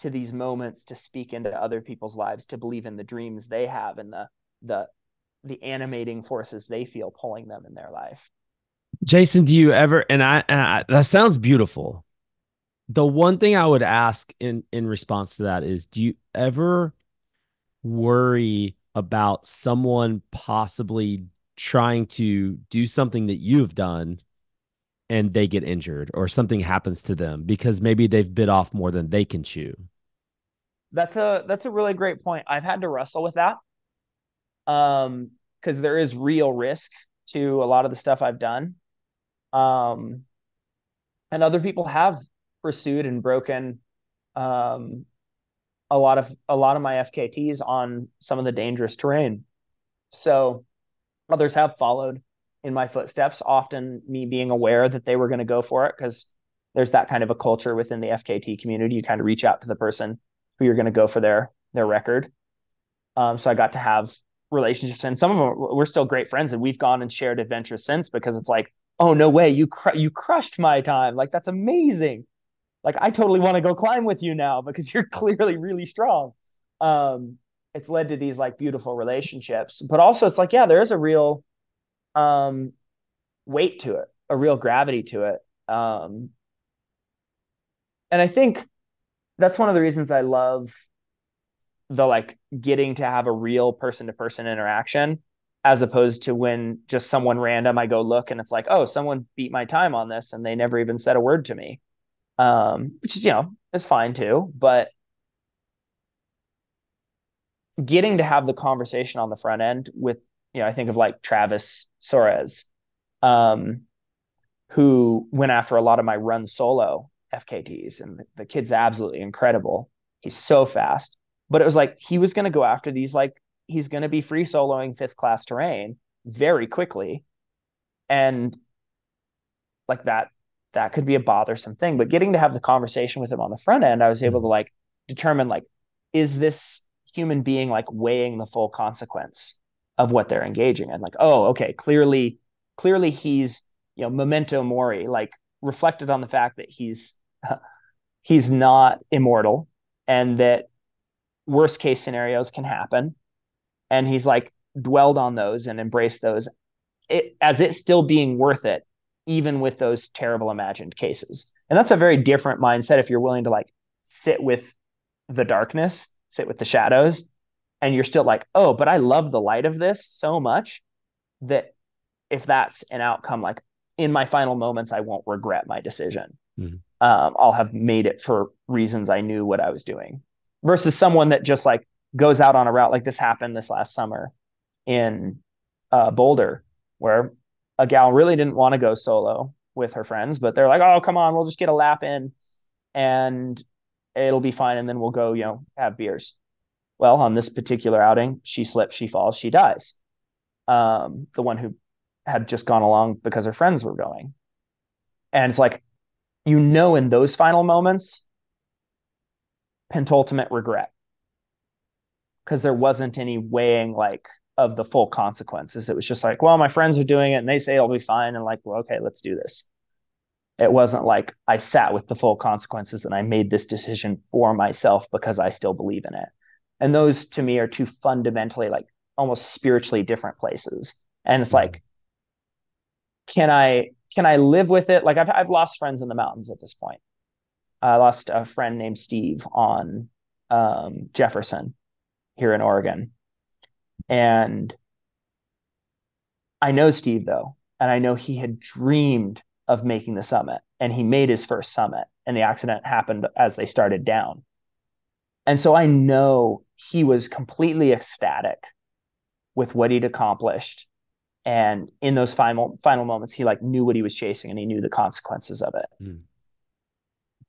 [SPEAKER 2] to these moments to speak into other people's lives, to believe in the dreams they have and the the animating forces they feel pulling them in their life.
[SPEAKER 1] Jason, do you ever, that sounds beautiful. The one thing I would ask in response to that is, do you ever worry about someone possibly trying to do something that you've done and they get injured or something happens to them because maybe they've bit off more than they can chew?
[SPEAKER 2] That's a really great point. I've had to wrestle with that, because there is real risk to a lot of the stuff I've done. Um, and other people have pursued and broken um, a lot of my FKTs on some of the dangerous terrain. So others have followed in my footsteps, often me being aware that they were going to go for it, because there's that kind of a culture within the FKT community. You kind of reach out to the person who you're going to go for their record. So I got to have relationships, and some of them we're still great friends, and we've gone and shared adventures since, because it's like, oh no way, you crushed my time, like that's amazing. Like I totally want to go climb with you now because you're clearly really strong. Um, it's led to these like beautiful relationships, but also it's like, yeah, there is a real um, weight to it, a real gravity to it. And I think that's one of the reasons I love the like getting to have a real person to person interaction, as opposed to when just someone random I go look and it's like, oh, someone beat my time on this and they never even said a word to me. Which is, is fine too. But getting to have the conversation on the front end with, I think of like Travis Suarez, um, who went after a lot of my run solo FKTs, and the kid's absolutely incredible. He's so fast, but it was like he was going to go after these, like he's going to be free soloing fifth class terrain very quickly, and like that could be a bothersome thing. But getting to have the conversation with him on the front end, I was able to
[SPEAKER 1] Mm.
[SPEAKER 2] like determine, like, is this human being like weighing the full consequence of what they're engaging in? Like, oh, okay, clearly he's, memento mori, like reflected on the fact that he's not immortal, and that worst case scenarios can happen, and he's like dwelled on those and embraced those, as it still being worth it, even with those terrible imagined cases. And that's a very different mindset if you're willing to like sit with the darkness, sit with the shadows, and you're still like, oh, but I love the light of this so much that if that's an outcome, like in my final moments, I won't regret my decision.
[SPEAKER 1] Mm.
[SPEAKER 2] I'll have made it for reasons I knew what I was doing. versus someone that just like goes out on a route. Like this happened this last summer in Boulder, where a gal really didn't want to go solo with her friends, but they're like, oh, come on, we'll just get a lap in and it'll be fine. And then we'll go, have beers. Well, on this particular outing, she slips, she falls, she dies. The one who had just gone along because her friends were going. And it's like, in those final moments, pentultimate regret, because there wasn't any weighing like of the full consequences. It was just like, well, my friends are doing it and they say it'll be fine. And like, well, okay, let's do this. It wasn't like I sat with the full consequences and I made this decision for myself because I still believe in it. And those to me are two fundamentally like almost spiritually different places. And it's like, can I live with it? Like I've lost friends in the mountains at this point. I lost a friend named Steve on Jefferson here in Oregon. And I know Steve though, and I know he had dreamed of making the summit, and he made his first summit, and the accident happened as they started down. And so I know he was completely ecstatic with what he'd accomplished. And in those final moments, he like knew what he was chasing and he knew the consequences of it.
[SPEAKER 1] Mm.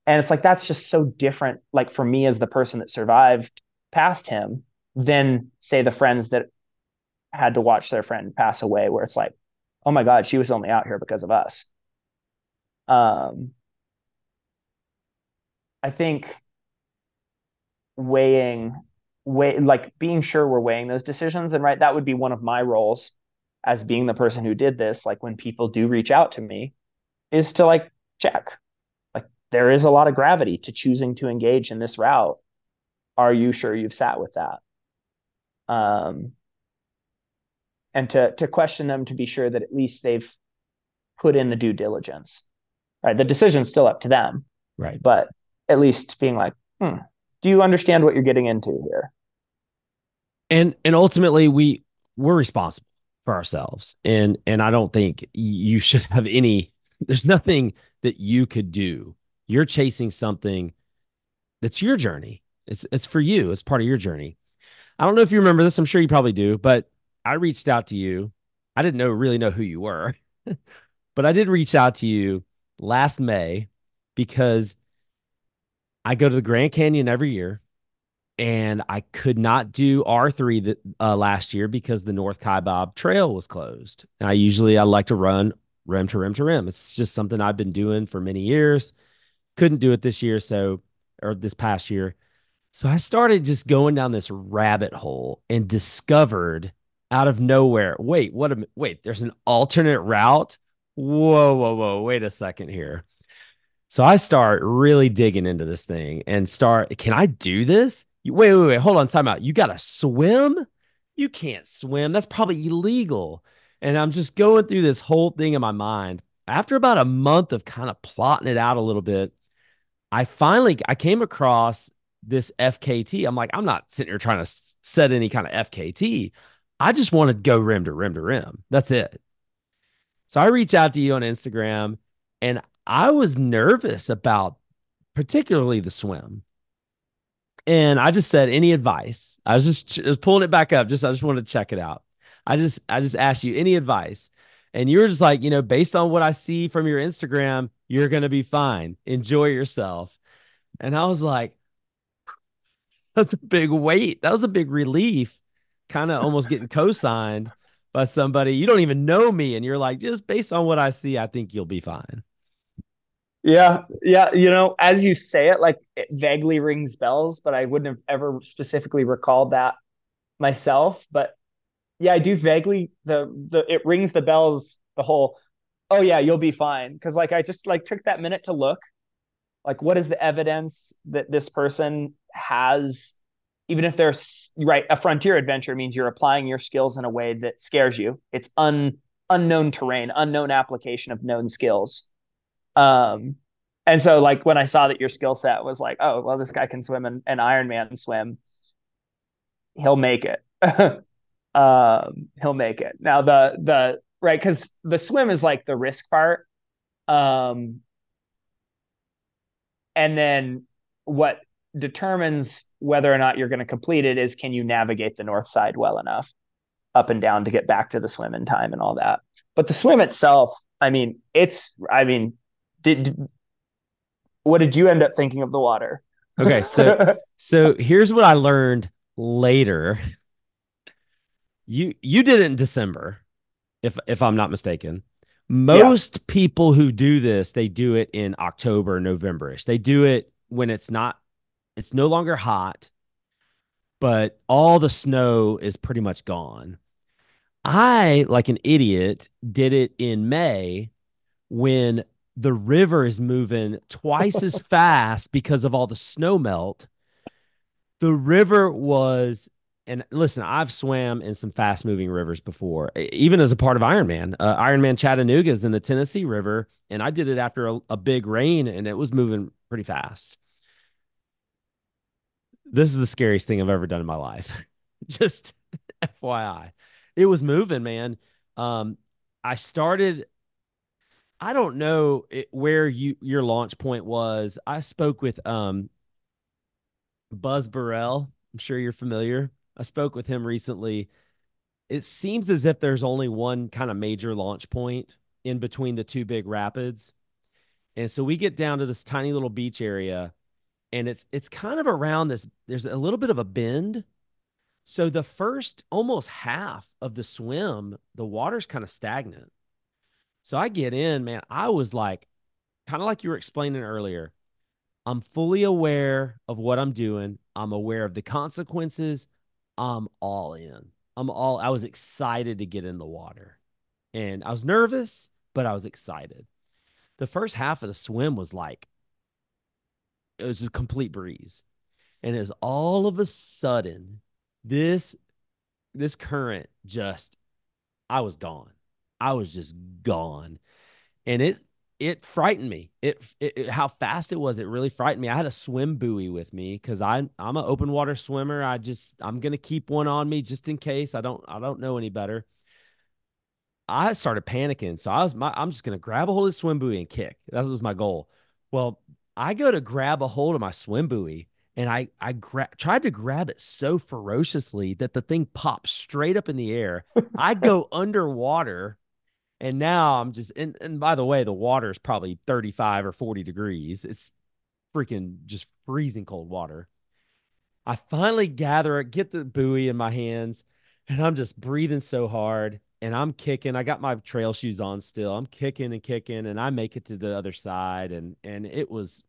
[SPEAKER 2] And it's like, that's just so different, like for me as the person that survived past him, than say the friends that had to watch their friend pass away, where it's like, oh my God, she was only out here because of us. Um, I think like being sure we're weighing those decisions. And right, that would be one of my roles as being the person who did this. Like when people do reach out to me, is to like check, like there is a lot of gravity to choosing to engage in this route. Are you sure you've sat with that? Um, and to question them, to be sure that at least they've put in the due diligence. Right, the decision's still up to them,
[SPEAKER 1] Right.
[SPEAKER 2] but at least being like, do you understand what you're getting into here?
[SPEAKER 1] And ultimately we're responsible for ourselves. And I don't think you should have any, there's nothing that you could do. You're chasing something that's your journey. It's for you. It's part of your journey. I don't know if you remember this. I'm sure you probably do, but I reached out to you. I didn't really know who you were, but I did reach out to you last May because I go to the Grand Canyon every year, and I could not do R3 last year because the North Kaibab Trail was closed. And I like to run rim to rim to rim. It's just something I've been doing for many years. Couldn't do it this year, or this past year. So I started just going down this rabbit hole and discovered out of nowhere, wait, there's an alternate route. Whoa, whoa, whoa. Wait a second here. So I start really digging into this thing and can I do this? Wait. Hold on. Time out. You got to swim? You can't swim. That's probably illegal. And I'm just going through this whole thing in my mind. After about a month of kind of plotting it out a little bit, I came across this FKT. I'm like, I'm not sitting here trying to set any kind of FKT. I just want to go rim to rim to rim. That's it. So I reached out to you on Instagram, and I was nervous about particularly the swim. And I just said, any advice? I was pulling it back up. I just wanted to check it out. I just asked you any advice. And you were just like, based on what I see from your Instagram, you're going to be fine. Enjoy yourself. And I was like, that's a big weight. That was a big relief, kind of almost getting co-signed by somebody. You don't even know me. And you're like, just based on what I see, I think you'll be fine.
[SPEAKER 2] Yeah, yeah. As you say it, like it vaguely rings bells, but I wouldn't have ever specifically recalled that myself. But yeah, I do vaguely the it rings the bells. The whole, oh yeah, you'll be fine. Because like I just like took that minute to look, like what is the evidence that this person has, even if they're right. A frontier adventure means you're applying your skills in a way that scares you. It's unknown terrain, unknown application of known skills. Um, and so like when I saw that your skill set was like, oh, well, this guy can swim and Ironman swim, he'll make it. He'll make it. Now the right, because the swim is like the risk part. Um, and then what determines whether or not you're going to complete it is, can you navigate the north side well enough up and down to get back to the swim in time and all that. But the swim itself, did what did you end up thinking of the water?
[SPEAKER 1] Okay, so here's what I learned later. You did it in December, if I'm not mistaken.
[SPEAKER 2] Yeah.
[SPEAKER 1] Most people who do this, they do it in October, November-ish. They do it when it's no longer hot, but all the snow is pretty much gone. I, like an idiot, did it in May when the river is moving twice as fast because of all the snow melt. The river was, and listen, I've swam in some fast moving rivers before, even as a part of Ironman. Ironman Chattanooga is in the Tennessee River, and I did it after a big rain, and it was moving pretty fast. This is the scariest thing I've ever done in my life. Just FYI, it was moving, man. Um, I started. I don't know where your launch point was. I spoke with Buzz Burrell. I'm sure you're familiar. I spoke with him recently. It seems as if there's only one kind of major launch point in between the two big rapids. And so we get down to this tiny little beach area, and it's kind of around this. There's a little bit of a bend. So the first almost half of the swim, the water's kind of stagnant. So I get in, man. I was like, kind of like you were explaining earlier. I'm fully aware of what I'm doing. I'm aware of the consequences. I'm all in. I was excited to get in the water. And I was nervous, but I was excited. The first half of the swim was like, it was a complete breeze. And as all of a sudden, this this current just, I was gone. I was just gone. And it frightened me. How fast it was. It really frightened me. I had a swim buoy with me because I'm an open water swimmer. I'm gonna keep one on me just in case. I don't know any better. I started panicking, so I'm just gonna grab a hold of the swim buoy and kick. That was my goal. Well, I go to grab a hold of my swim buoy, and tried to grab it so ferociously that the thing pops straight up in the air. I go underwater, and now I'm just, and by the way, the water is probably 35 or 40 degrees. It's freaking just freezing cold water. I finally gather it, get the buoy in my hands, and I'm just breathing so hard, and I'm kicking. I got my trail shoes on still. I'm kicking and kicking, and I make it to the other side, and it was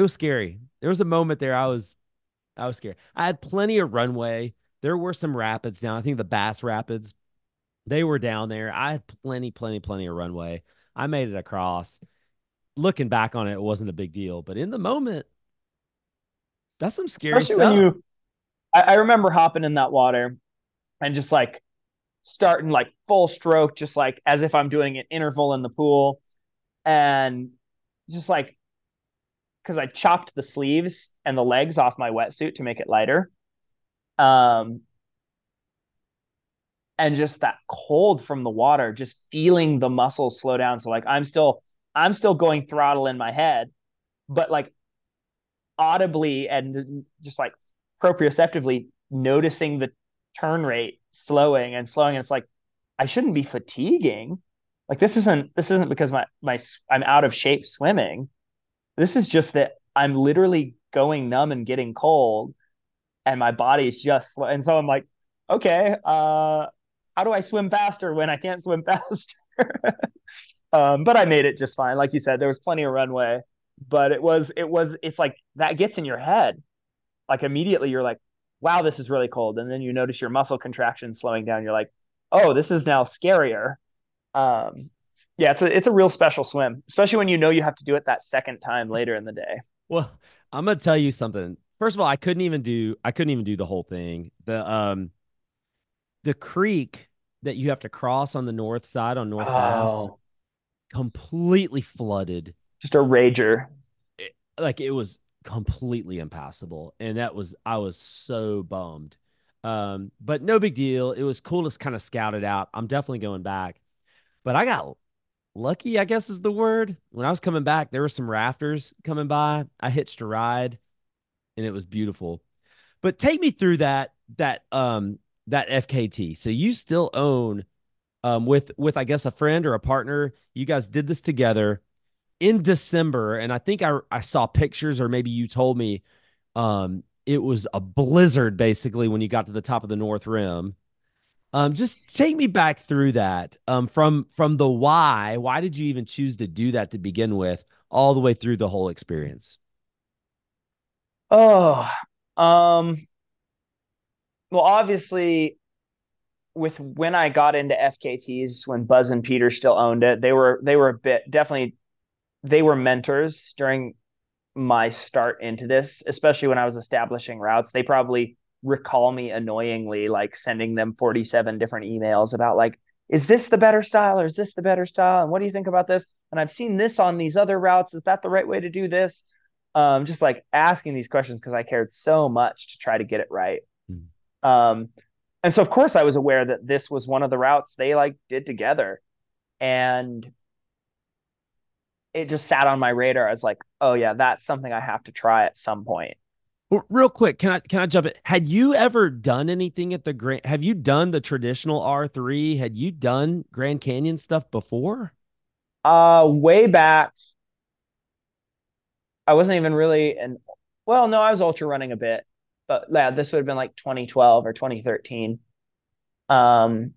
[SPEAKER 1] scary. There was a moment there I was scared. I had plenty of runway. There were some rapids down. I think the Bass Rapids, they were down there. I had plenty, plenty, plenty of runway. I made it across. Looking back on it, it wasn't a big deal, but in the moment, that's some scary
[SPEAKER 2] Especially when
[SPEAKER 1] stuff.
[SPEAKER 2] I remember hopping in that water and just like starting like full stroke, just like as if I'm doing an interval in the pool. And just like, because I chopped the sleeves and the legs off my wetsuit to make it lighter. Um, and just that cold from the water, just feeling the muscles slow down. So like I'm still going throttle in my head, but like audibly and just like proprioceptively noticing the turn rate slowing and slowing. And it's like, I shouldn't be fatiguing. Like this isn't because my I'm out of shape swimming. This is just that I'm literally going numb and getting cold, and my body is just slow. And so I'm like, okay, how do I swim faster when I can't swim faster? But I made it just fine. Like you said, there was plenty of runway, but it's like that gets in your head. Like immediately you're like, wow, this is really cold. And then you notice your muscle contraction slowing down. You're like, oh, this is now scarier. Um, yeah, it's a real special swim, especially when you know you have to do it that second time later in the day.
[SPEAKER 1] Well, I'm gonna tell you something. First of all, I couldn't even do the whole thing. The creek that you have to cross on the north side on North Pass
[SPEAKER 2] Oh,
[SPEAKER 1] completely flooded.
[SPEAKER 2] just a rager.
[SPEAKER 1] Like it was completely impassable. And I was so bummed. But no big deal. It was cool to kind of scout it out. I'm definitely going back. But I got lucky, I guess is the word. When I was coming back, there were some rafters coming by. I hitched a ride. and it was beautiful. But take me through that FKT. So you still own with I guess a friend or a partner. You guys did this together in December, and I think I saw pictures, or maybe you told me it was a blizzard basically when you got to the top of the North Rim. Just take me back through that from the why. Why did you even choose to do that to begin with, all the way through the whole experience?
[SPEAKER 2] Oh, um, well, obviously, with when I got into FKTs, when Buzz and Peter still owned it, they were a bit definitely they were mentors during my start into this, especially when I was establishing routes. They probably recall me annoyingly, like sending them 47 different emails about like, is this the better style or is this the better style? And what do you think about this? And I've seen this on these other routes. Is that the right way to do this? Just like asking these questions because I cared so much to try to get it right.
[SPEAKER 1] Mm.
[SPEAKER 2] Um, and so of course I was aware that this was one of the routes they like did together. And it just sat on my radar as like, oh yeah, that's something I have to try at some point.
[SPEAKER 1] Well, real quick, can I jump in? Had you ever done anything at the Grand? Have you done the traditional R3? Had you done Grand Canyon stuff before?
[SPEAKER 2] Way back, I wasn't even really in. Well, no, I was ultra running a bit, but yeah, this would have been like 2012 or 2013. Um,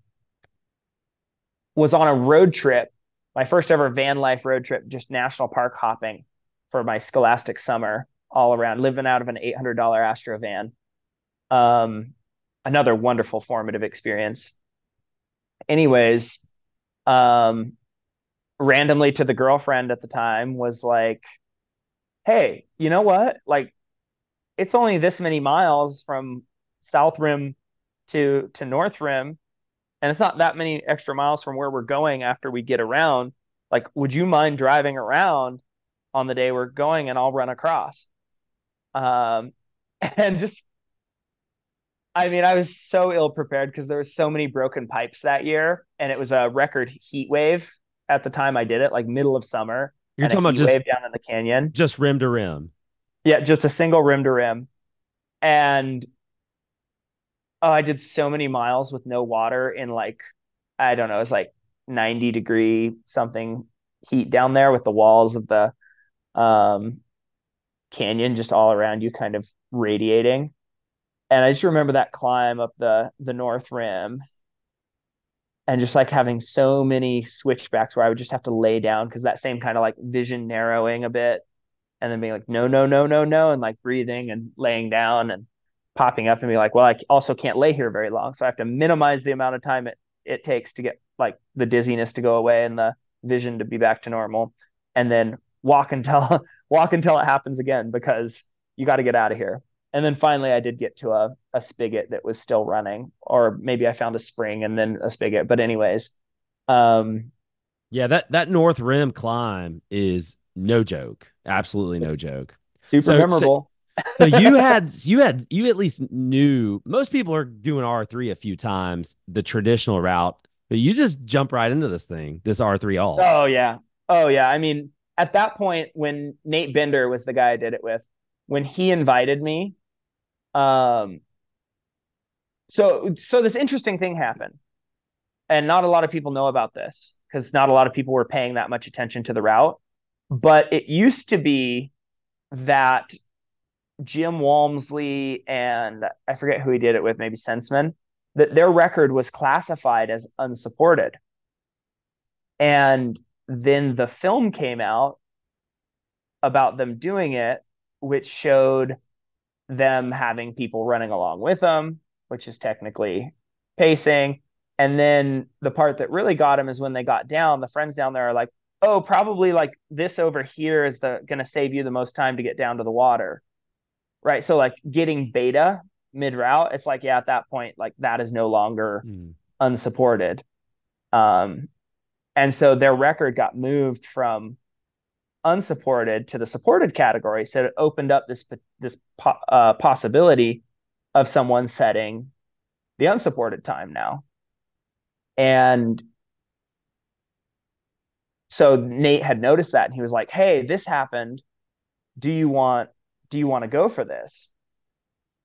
[SPEAKER 2] was on a road trip, my first ever van life road trip, just national park hopping for my scholastic summer, all around, living out of an $800 Astro van. Um, Another wonderful formative experience. Anyways, um, randomly to the girlfriend at the time was like, hey, you know what? Like, it's only this many miles from South Rim to North Rim, and it's not that many extra miles from where we're going after we get around. Like, would you mind driving around on the day we're going, and I'll run across? Um, and just, I mean, I was so ill prepared because there was so many broken pipes that year, and it was a record heat wave at the time I did it, like middle of summer,
[SPEAKER 1] You're
[SPEAKER 2] and a
[SPEAKER 1] talking about
[SPEAKER 2] heat wave down in the canyon.
[SPEAKER 1] just rim to rim.
[SPEAKER 2] Yeah, just a single rim to rim. And oh, I did so many miles with no water in like, I don't know, it was like 90-degree something heat down there with the walls of the um, canyon just all around you kind of radiating. And I just remember that climb up the North Rim and just like having so many switchbacks where I would just have to lay down because that same kind of like vision narrowing a bit and then being like, no, no, no, no, no, and like breathing and laying down and popping up and be like, well, I also can't lay here very long. So I have to minimize the amount of time it takes to get like the dizziness to go away and the vision to be back to normal. And then walk until walk until it happens again because you got to get out of here. And then finally I did get to a spigot that was still running, or maybe I found a spring and then a spigot. But anyways, um,
[SPEAKER 1] Yeah, that North Rim climb is no joke. Absolutely no joke.
[SPEAKER 2] super
[SPEAKER 1] So so
[SPEAKER 2] memorable.
[SPEAKER 1] so you at least knew most people are doing R3 a few times, the traditional route, but you just jump right into this thing, this R3 alt.
[SPEAKER 2] Oh yeah. Oh yeah. I mean, at that point when Nate Bender was the guy I did it with, when he invited me, um, so this interesting thing happened. And not a lot of people know about this because not a lot of people were paying that much attention to the route. But it used to be that Jim Walmsley and I forget who he did it with, maybe Sensman, that their record was classified as unsupported. And then the film came out about them doing it, which showed them having people running along with them, which is technically pacing. And then the part that really got him is when they got down, the friends down there are like, oh, probably like this over here is the going to save you the most time to get down to the water. Right. So like getting beta mid route, it's like, yeah, at that point, like that is no longer
[SPEAKER 1] Mm.
[SPEAKER 2] unsupported. Um, and so their record got moved from unsupported to the supported category. So it opened up this possibility of someone setting the unsupported time now. And so Nate had noticed that and he was like, hey, this happened. Do you want do you want to go for this?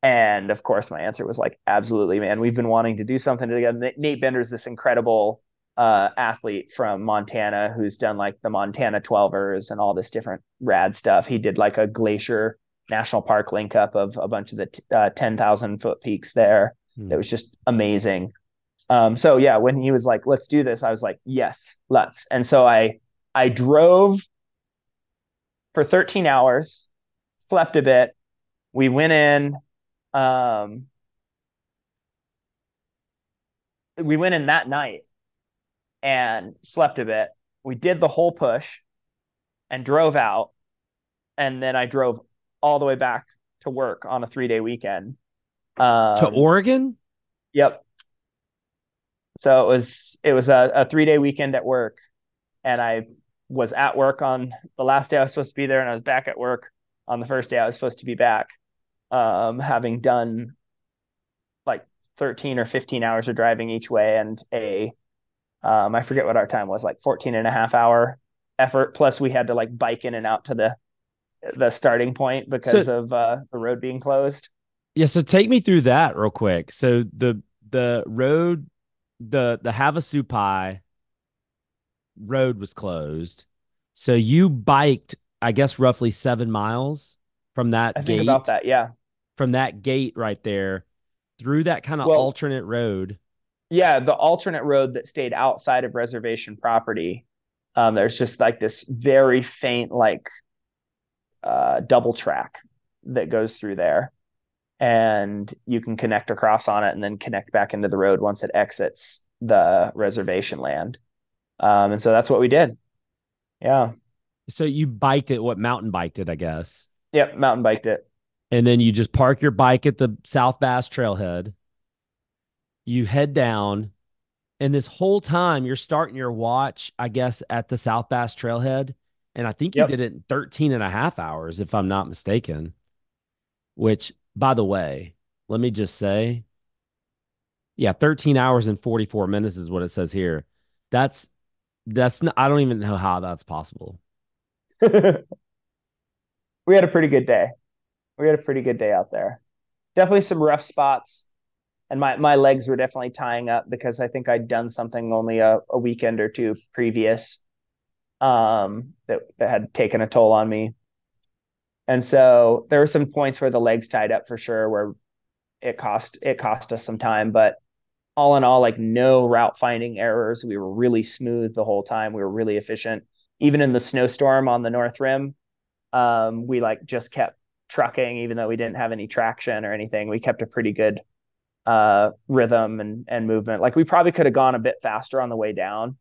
[SPEAKER 2] And of course, my answer was like, absolutely, man. We've been wanting to do something together. Nate Bender's this incredible athlete from Montana who's done like the Montana 12ers and all this different rad stuff. He did like a glacier national park link up of a bunch of the 10,000 foot peaks there. It
[SPEAKER 1] Hmm.
[SPEAKER 2] was just amazing. So yeah, when he was like, let's do this, I was like, yes, let's. And so I drove for 13 hours, slept a bit. We went in. Um, we went in that night and slept a bit. We did the whole push and drove out, and then I drove all the way back to work on a 3 day weekend.
[SPEAKER 1] To
[SPEAKER 2] Um,
[SPEAKER 1] Oregon?
[SPEAKER 2] yep. So it was a 3 day weekend at work, and I was at work on the last day I was supposed to be there, and I was back at work on the first day I was supposed to be back. Having done like 13 or 15 hours of driving each way and I forget what our time was, like 14 and a half hour effort. Plus we had to like bike in and out to the starting point
[SPEAKER 1] So
[SPEAKER 2] because of the road being closed.
[SPEAKER 1] yeah, so take me through that real quick. So the road, the Havasupai road was closed. So you biked, I guess, roughly 7 miles from
[SPEAKER 2] I
[SPEAKER 1] that
[SPEAKER 2] think about
[SPEAKER 1] gate,
[SPEAKER 2] that. Yeah.
[SPEAKER 1] right there, through that kind of
[SPEAKER 2] Well,
[SPEAKER 1] alternate road.
[SPEAKER 2] yeah, the alternate road that stayed outside of reservation property. There's just like this very faint, like double track that goes through there, and you can connect across on it and then connect back into the road once it exits the reservation land. And so that's what we did. Yeah.
[SPEAKER 1] So you biked it, what mountain biked it, I guess.
[SPEAKER 2] Yep. Mountain biked it.
[SPEAKER 1] And then you just park your bike at the South Bass Trailhead. You head down, and this whole time you're starting your watch, I guess, at the South Bass Trailhead. And I think you did
[SPEAKER 2] Yep.
[SPEAKER 1] it in 13 and a half hours, if I'm not mistaken, which, by the way, let me just say, yeah, 13 hours and 44 minutes is what it says here. That's, not, I don't even know how that's possible.
[SPEAKER 2] We had a pretty good day. We had a pretty good day out there. Definitely some rough spots. And my legs were definitely tying up because I think I'd done something only a weekend or two previous that had taken a toll on me. And so there were some points where the legs tied up for sure, where it cost us some time. But all in all, like no route finding errors. We were really smooth the whole time. We were really efficient. Even in the snowstorm on the North Rim, we like just kept trucking, even though we didn't have any traction or anything. We kept a pretty good rhythm and movement. Like we probably could have gone a bit faster on the way down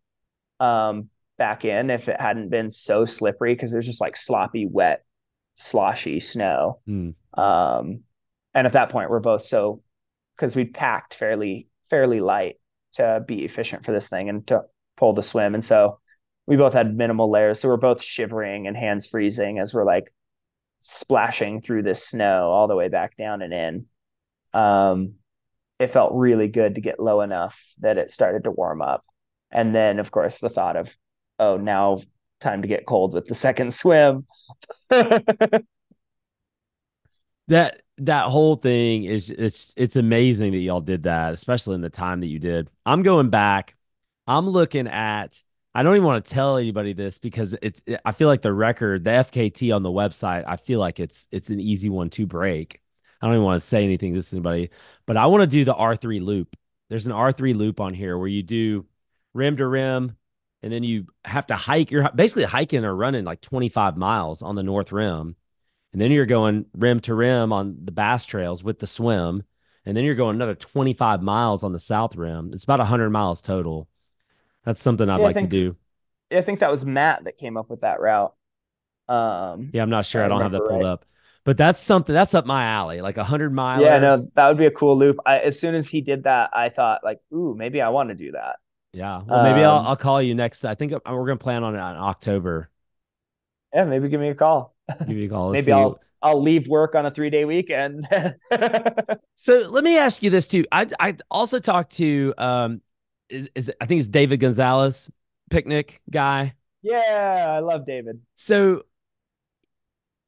[SPEAKER 2] back in if it hadn't been so slippery because there's just like sloppy, wet, sloshy snow.
[SPEAKER 1] Hmm.
[SPEAKER 2] Um, and at that point, we're both so because we packed fairly light to be efficient for this thing and to pull the swim. And so we both had minimal layers. So we're both shivering and hands freezing as we're like splashing through this snow all the way back down and in. Um, it felt really good to get low enough that it started to warm up. And then, of course, the thought of, oh, now time to get cold with the second swim.
[SPEAKER 1] That whole thing is, it's amazing that y'all did that, especially in the time that you did. I'm going back. I'm looking at, I don't even want to tell anybody this because I feel like the record, the FKT on the website, I feel like it's an easy one to break. I don't even want to say anything to this to anybody, but I want to do the R3 loop. There's an R3 loop on here where you do rim to rim, and then you have to hike. You're basically hiking or running like 25 miles on the North Rim, and then you're going rim to rim on the Bass Trails with the swim, and then you're going another 25 miles on the South Rim. It's about 100 miles total. That's something I'd
[SPEAKER 2] yeah,
[SPEAKER 1] like to do.
[SPEAKER 2] I think that was Matt that came up with that route.
[SPEAKER 1] Yeah, I'm not
[SPEAKER 2] If I
[SPEAKER 1] sure. I don't have
[SPEAKER 2] remember
[SPEAKER 1] that pulled
[SPEAKER 2] right.
[SPEAKER 1] up, but that's something that's up my alley, like a 100 miler.
[SPEAKER 2] Yeah, no, that would be a cool loop. As soon as he did that, I thought like, ooh, maybe I want to do that.
[SPEAKER 1] Yeah. Well, maybe I'll
[SPEAKER 2] Um,
[SPEAKER 1] call you next. I think we're gonna plan on it in October.
[SPEAKER 2] yeah, maybe give me a call.
[SPEAKER 1] Give you a call. Let's
[SPEAKER 2] Maybe
[SPEAKER 1] see.
[SPEAKER 2] I'll leave work on a 3 day weekend.
[SPEAKER 1] So let me ask you this too. I also talked to is I think it's David Gonzalez, picnic guy.
[SPEAKER 2] Yeah, I love David.
[SPEAKER 1] So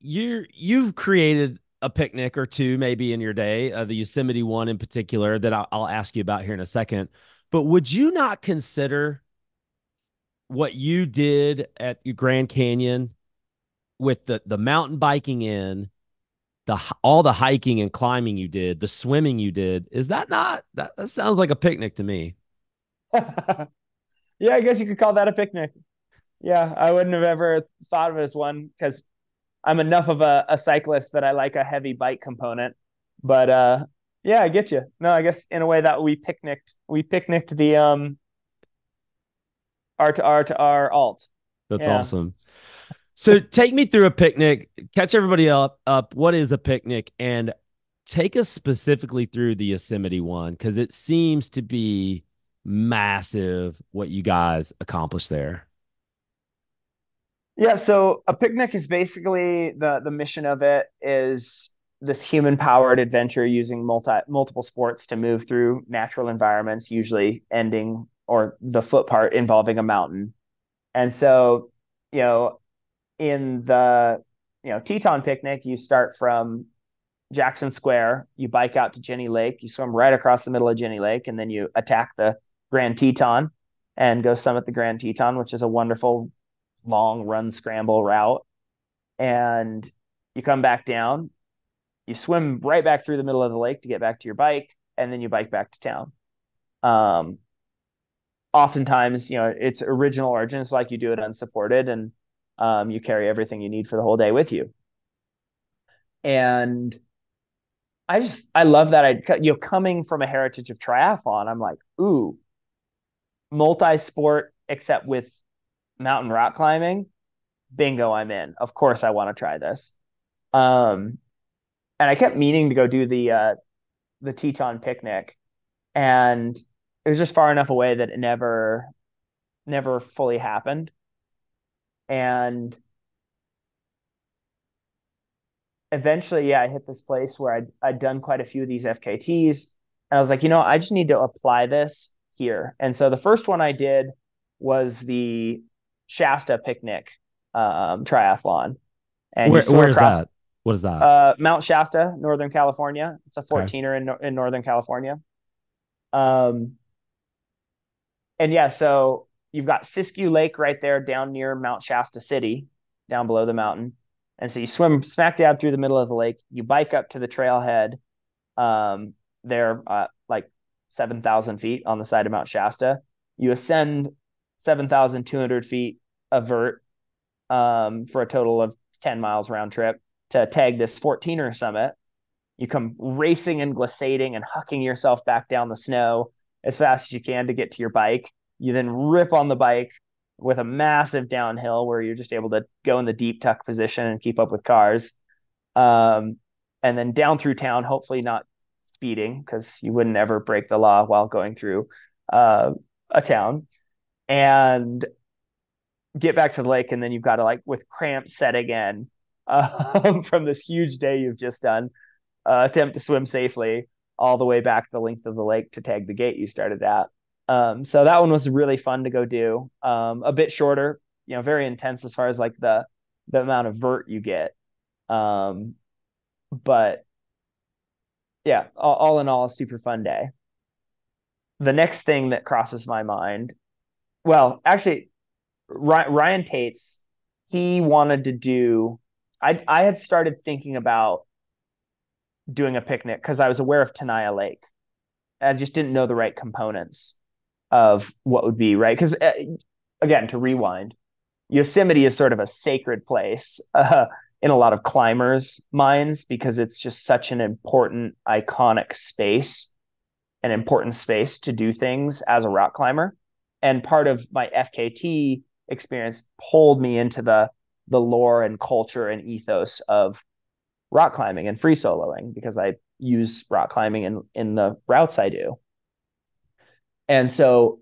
[SPEAKER 1] you've created a picnic or two maybe in your day, the Yosemite one in particular that I'll ask you about here in a second. But would you not consider what you did at your Grand Canyon with the mountain biking in all the hiking and climbing you did, the swimming you did? Is that not that sounds like a picnic to me?
[SPEAKER 2] Yeah, I guess you could call that a picnic. Yeah, I wouldn't have ever thought of it as one because I'm enough of a cyclist that I like a heavy bike component. But yeah, I get you. No, I guess in a way that we picnicked the R to R to R alt.
[SPEAKER 1] That's
[SPEAKER 2] Yeah.
[SPEAKER 1] awesome. So take me through a picnic, catch everybody up. What is a picnic? And take us specifically through the Yosemite one because it seems to be massive what you guys accomplished there.
[SPEAKER 2] Yeah, so a picnic is basically the mission of it is this human powered adventure using multiple sports to move through natural environments, usually ending or the foot part involving a mountain. And so, you know, in the Teton picnic, you start from Jackson Square, you bike out to Jenny Lake, you swim right across the middle of Jenny Lake, and then you attack the Grand Teton and go summit the Grand Teton, which is a wonderful long run scramble route. And you come back down, you swim right back through the middle of the lake to get back to your bike, and then you bike back to town. Um, Oftentimes, it's original origins, like you do it unsupported, and you carry everything you need for the whole day with you. And I love that. Coming from a heritage of triathlon, I'm like, ooh, multi-sport except with mountain rock climbing. Bingo, I'm in. Of course, I want to try this. Um, and I kept meaning to go do the Teton picnic, and it was just far enough away that it never fully happened. And eventually, yeah, I hit this place where I'd done quite a few of these FKTs, and I was like, I just need to apply this here. And so the first one I did was the Shasta picnic triathlon, and you swim
[SPEAKER 1] Where is
[SPEAKER 2] across
[SPEAKER 1] that? What is that?
[SPEAKER 2] Mount Shasta, Northern California. It's a
[SPEAKER 1] Okay.
[SPEAKER 2] 14er in Northern California. Um, and yeah, so you've got Siskiyou Lake right there down near Mount Shasta City, down below the mountain. And so you swim smack dab through the middle of the lake. You bike up to the trailhead. There, like 7,000 feet on the side of Mount Shasta. You ascend 7,200 feet of vert for a total of 10 miles round trip to tag this 14er summit. You come racing and glissading and hucking yourself back down the snow as fast as you can to get to your bike. You then rip on the bike with a massive downhill where you're just able to go in the deep tuck position and keep up with cars. Um, and then down through town, hopefully not speeding because you wouldn't ever break the law while going through a town. And get back to the lake. And then you've got to, like, with cramps set again from this huge day you've just done, attempt to swim safely all the way back the length of the lake to tag the gate you started at. So that one was really fun to go do. A bit shorter, very intense as far as like the amount of vert you get. But yeah, all in all, a super fun day. The next thing that crosses my mind, well, actually, Ryan Tate's, he wanted to do. I had started thinking about doing a picnic because I was aware of Tenaya Lake. I just didn't know the right components of what would be right. Because again, to rewind, Yosemite is sort of a sacred place in a lot of climbers' minds because it's just such an important, iconic space, an important space to do things as a rock climber. And part of my FKT experience pulled me into the lore and culture and ethos of rock climbing and free soloing because I use rock climbing in the routes I do. And so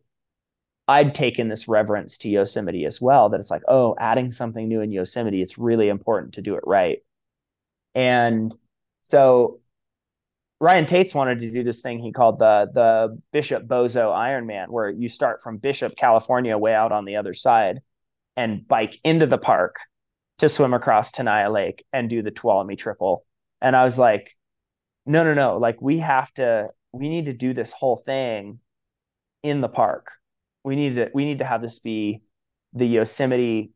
[SPEAKER 2] I'd taken this reverence to Yosemite as well, that it's like, oh, adding something new in Yosemite, it's really important to do it right. And so Ryan Tate's wanted to do this thing he called the Bishop Bozo Ironman, where you start from Bishop, California, way out on the other side, and bike into the park to swim across Tenaya Lake and do the Tuolumne Triple. And I was like, no, no, no. Like we need to do this whole thing in the park. We need to have this be the Yosemite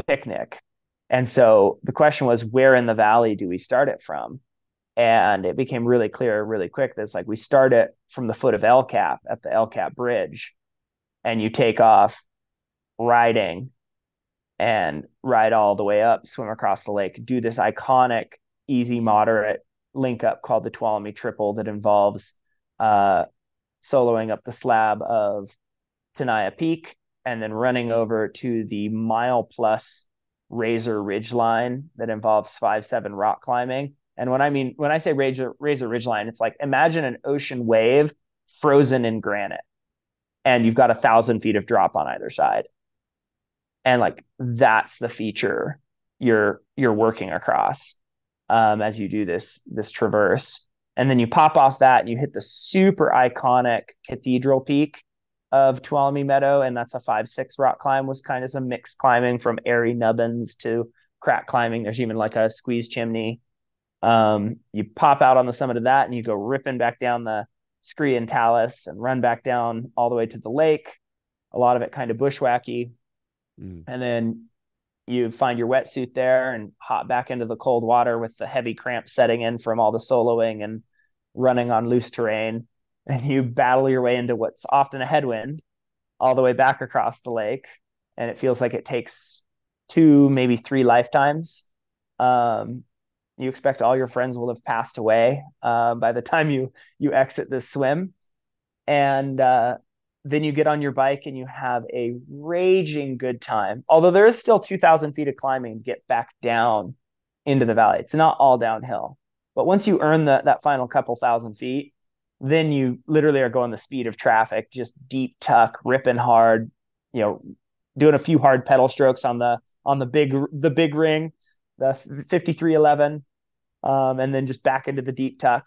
[SPEAKER 2] picnic. And so the question was, where in the valley do we start it from? And it became really clear really quick that it's like we start it from the foot of El Cap at the El Cap Bridge, and you take off riding and ride all the way up, swim across the lake, do this iconic, easy, moderate link up called the Tuolumne Triple that involves uh, soloing up the slab of Tenaya Peak and then running over to the mile plus Razor Ridge line that involves 5-7 rock climbing. And when I say Razor Ridge line, it's like imagine an ocean wave frozen in granite, and you've got 1,000 feet of drop on either side. And like that's the feature you're working across as you do this traverse. And then you pop off that and you hit the super iconic Cathedral Peak of Tuolumne Meadow, and that's a 5-6 rock climb. Was kind of some mixed climbing from airy nubbins to crack climbing. There's even like a squeeze chimney. You pop out on the summit of that and you go ripping back down the scree and talus and run back down all the way to the lake. A lot of it kind of bushwhacky.
[SPEAKER 1] Mm.
[SPEAKER 2] And then you find your wetsuit there and hop back into the cold water with the heavy cramp setting in from all the soloing and running on loose terrain. And you battle your way into what's often a headwind all the way back across the lake. And it feels like it takes 2, maybe 3 lifetimes. You expect all your friends will have passed away by the time you exit this swim. And then you get on your bike and you have a raging good time. Although there is still 2,000 feet of climbing to get back down into the valley. It's not all downhill. But once you earn that final couple thousand feet, then you literally are going the speed of traffic, just deep tuck, ripping hard, doing a few hard pedal strokes on the big ring, the 5311, and then just back into the deep tuck.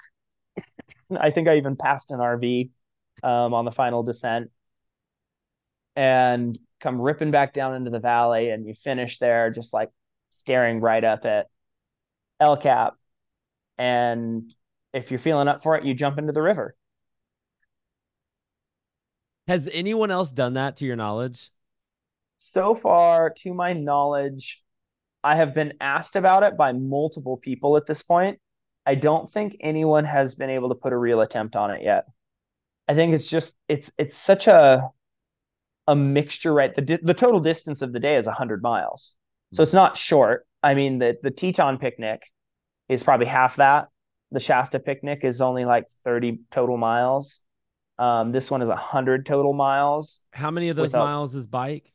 [SPEAKER 2] I think I even passed an RV on the final descent, and come ripping back down into the valley, and you finish there just like staring right up at El Cap. And if you're feeling up for it, you jump into the river.
[SPEAKER 1] Has anyone else done that to your knowledge?
[SPEAKER 2] So far, to my knowledge, I have been asked about it by multiple people at this point. I don't think anyone has been able to put a real attempt on it yet. I think it's such a mixture, right? The total distance of the day is 100 miles. So it's not short. I mean, the Teton picnic is probably half that. The Shasta picnic is only like 30 total miles. This one is 100 total miles
[SPEAKER 1] How many of those
[SPEAKER 2] with a
[SPEAKER 1] miles is bike?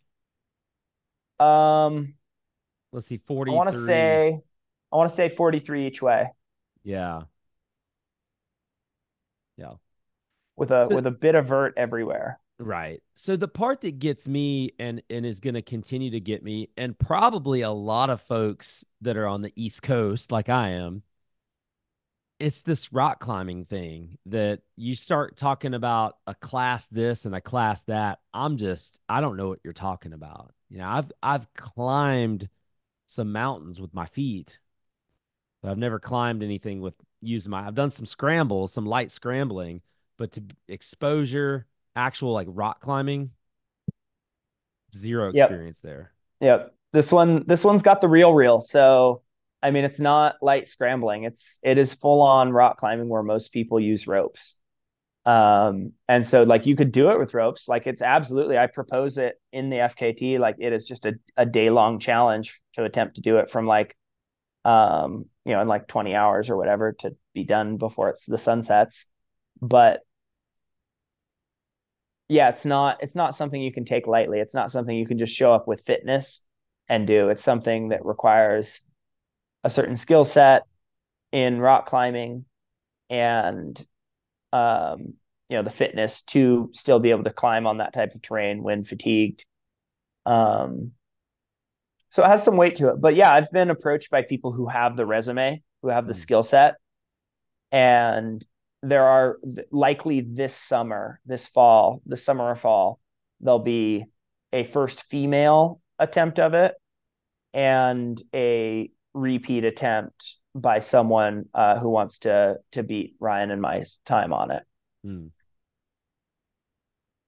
[SPEAKER 2] um
[SPEAKER 1] Let's see,
[SPEAKER 2] I want to
[SPEAKER 1] 43.
[SPEAKER 2] say I want to say 43 each way
[SPEAKER 1] Yeah. Yeah.
[SPEAKER 2] with a
[SPEAKER 1] So,
[SPEAKER 2] with a bit of vert everywhere.
[SPEAKER 1] right. So the part that gets me and is going to continue to get me, and probably a lot of folks that are on the East Coast, like I am, it's this rock climbing thing that you start talking about a class this and a class that. I don't know what you're talking about. I've climbed some mountains with my feet, but I've never climbed anything with using I've done some scrambles, some light scrambling, but to exposure, actual like rock climbing, zero
[SPEAKER 2] Yep.
[SPEAKER 1] experience there.
[SPEAKER 2] Yep. This one's got the real. So I mean it's not light scrambling. It is full on rock climbing where most people use ropes. And so like you could do it with ropes. Like it's absolutely, I propose it in the FKT. Like it is just a day long challenge to attempt to do it from like in like 20 hours or whatever to be done before the sun sets. But yeah, it's not something you can take lightly. It's not something you can just show up with fitness and do. It's something that requires a certain skill set in rock climbing and the fitness to still be able to climb on that type of terrain when fatigued. Um, so it has some weight to it. But yeah, I've been approached by people who have the resume, who have the
[SPEAKER 1] Mm.
[SPEAKER 2] skill set, and there are likely this summer, this summer or fall, there'll be a first female attempt of it, and a repeat attempt by someone who wants to beat Ryan and my time on it.
[SPEAKER 1] Hmm.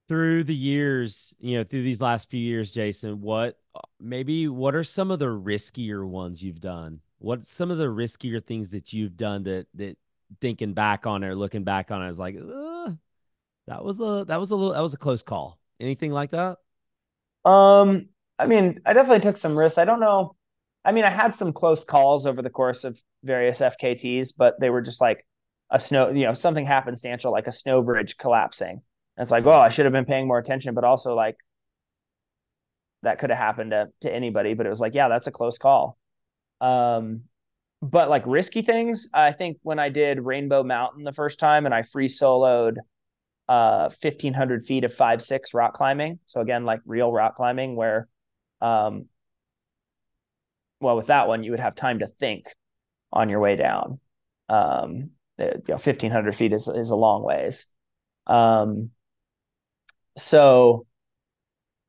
[SPEAKER 1] Through the years, through these last few years, Jason, what are some of the riskier ones you've done? What some of the riskier things that you've done that thinking back on it or looking back on it is like, that was a close call. Anything like that?
[SPEAKER 2] Um, I mean, I definitely took some risks. I don't know. I mean, I had some close calls over the course of various FKTs, but they were just like something happenstantial, like a snow bridge collapsing. And it's like, oh, I
[SPEAKER 1] Mm.
[SPEAKER 2] should have been paying more attention, but also like that could have happened to anybody. But it was like, yeah, that's a close call. Um, but like risky things, I think when I did Rainbow Mountain the first time and I free soloed 1,500 feet of 5-6 rock climbing. So again, like real rock climbing where um, well, with that one, you would have time to think on your way down. 1,500 feet is a long ways. Um, so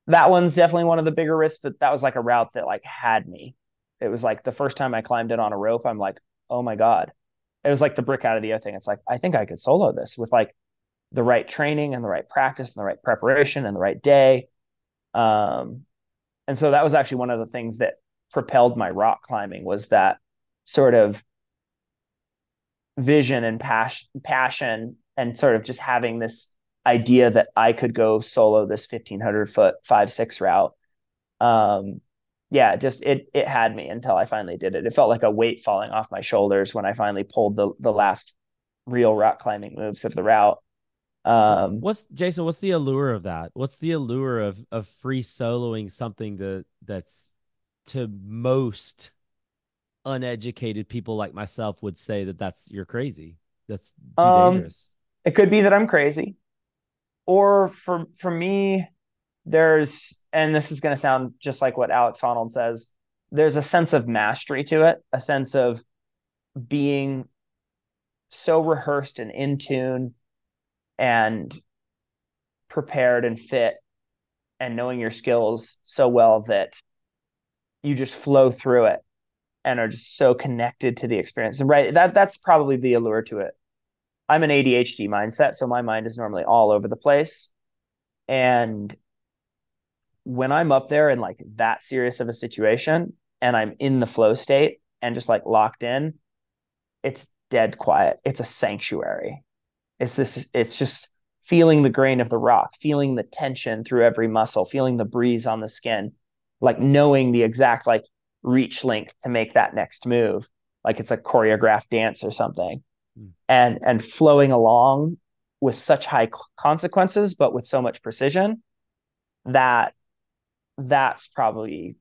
[SPEAKER 2] that one's definitely one of the bigger risks, but that was like a route that like had me. It was like the first time I climbed it on a rope, I'm like, oh my God. It was like the brick out of the other thing. It's like, I think I could solo this with like the right training and the right practice and the right preparation and the right day. Um, and so that was actually one of the things that propelled my rock climbing was that sort of vision and passion and sort of just having this idea that I could go solo this 1,500 foot 5-6 route. Um, yeah, just it had me until I finally did it. It felt like a weight falling off my shoulders when I finally pulled the last real rock climbing moves of the route. Um,
[SPEAKER 1] What's Jason? What's the allure of that? What's the allure of free soloing something that's to most uneducated people like myself would say that's you're crazy. That's too
[SPEAKER 2] um,
[SPEAKER 1] dangerous.
[SPEAKER 2] it could be that I'm crazy, or for me, and this is going to sound just like what Alex Honnold says. There's a sense of mastery to it, a sense of being so rehearsed and in tune and prepared and fit and knowing your skills so well that you just flow through it and are just so connected to the experience. And right, that's probably the allure to it. I'm an ADHD mindset, so my mind is normally all over the place. And when I'm up there in like that serious of a situation and I'm in the flow state and just like locked in, it's dead quiet. It's a sanctuary. It's just feeling the grain of the rock, feeling the tension through every muscle, feeling the breeze on the skin, like knowing the exact like reach length to make that next move, like it's a choreographed dance or something,
[SPEAKER 1] Mm.
[SPEAKER 2] and flowing along with such high consequences, but with so much precision that that's probably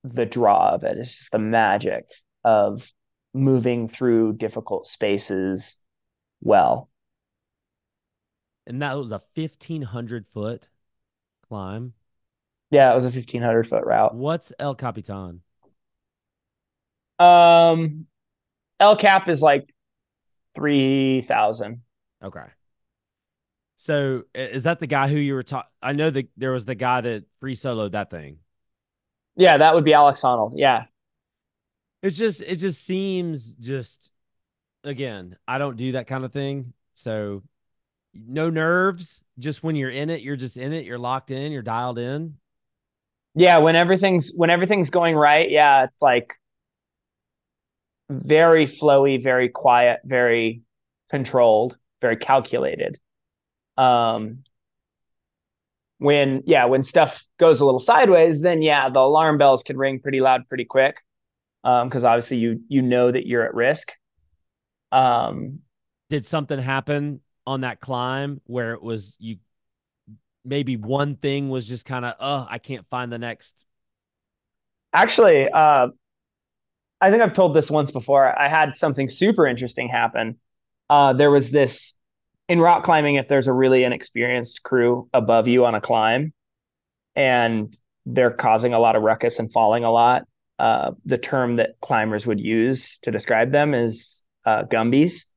[SPEAKER 2] the draw of it. It's just the magic of moving through difficult spaces well.
[SPEAKER 1] And that was a 1,500 foot climb.
[SPEAKER 2] Yeah, it was a 1,500 foot route.
[SPEAKER 1] What's El Capitan?
[SPEAKER 2] Um, El Cap is like 3,000.
[SPEAKER 1] Okay. So is that the guy who you were talking? I know that there was the guy that free soloed that thing.
[SPEAKER 2] Yeah, that would be Alex Honnold. Yeah.
[SPEAKER 1] It just seems just again, I don't do that kind of thing. So no nerves. Just when you're in it, you're just in it. You're locked in. You're dialed in.
[SPEAKER 2] Yeah, when everything's going right, yeah, it's like very flowy, very quiet, very controlled, very calculated. Um, when stuff goes a little sideways, then yeah, the alarm bells can ring pretty loud pretty quick. Because obviously you know that you're at risk. Um,
[SPEAKER 1] Did something happen on that climb where it was you maybe one thing was just kind of, I can't find the next.
[SPEAKER 2] actually, I think I've told this once before. I had something super interesting happen. There was this in rock climbing, if there's a really inexperienced crew above you on a climb and they're causing a lot of ruckus and falling a lot, the term that climbers would use to describe them is gumbies.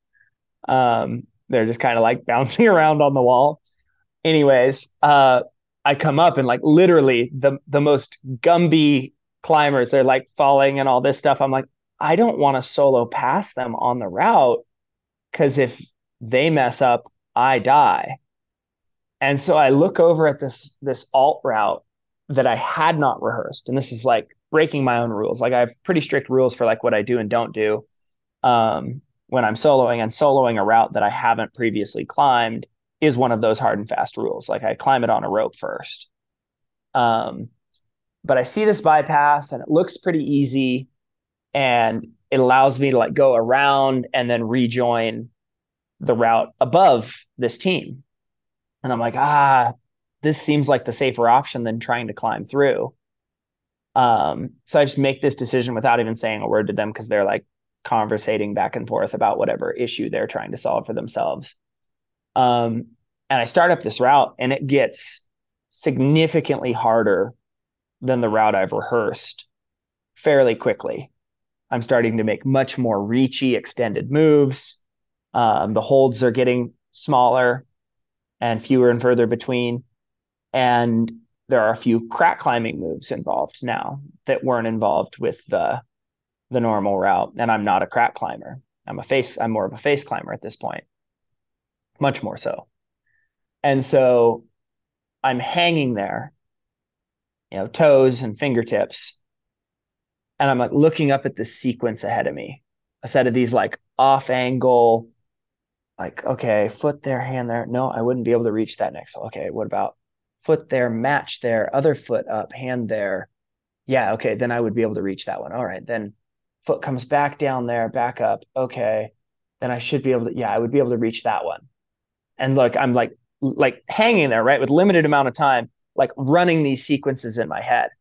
[SPEAKER 2] They're just kind of like bouncing around on the wall. Anyways, I come up and like literally the most Gumby climbers. They're like falling and all this stuff. I'm like, I don't want to solo pass them on the route because if they mess up, I die. And so I look over at this alt route that I had not rehearsed. And this is like breaking my own rules. Like I have pretty strict rules for like what I do and don't do when I'm soloing, and soloing a route that I haven't previously climbed is one of those hard and fast rules. Like I climb it on a rope first. Um, but I see this bypass and it looks pretty easy, and it allows me to like go around and then rejoin the route above this team. And I'm like, this seems like the safer option than trying to climb through. So I just make this decision without even saying a word to them because they're like conversating back and forth about whatever issue they're trying to solve for themselves. Um, and I start up this route and it gets significantly harder than the route I've rehearsed fairly quickly. I'm starting to make much more reachy, extended moves. The holds are getting smaller and fewer and further between. And there are a few crack climbing moves involved now that weren't involved with the normal route. And I'm not a crack climber. I'm more of a face climber at this point, much more so. And so I'm hanging there, toes and fingertips. And I'm like looking up at the sequence ahead of me, a set of these like off angle, like, okay, foot there, hand there. No, I wouldn't be able to reach that next. Okay, what about foot there, match there, other foot up, hand there? Yeah, okay, then I would be able to reach that one. All right, then foot comes back down there, back up. Okay, then I should be able to, yeah, I would be able to reach that one. And look, I'm like hanging there, right, with limited amount of time, like running these sequences in my head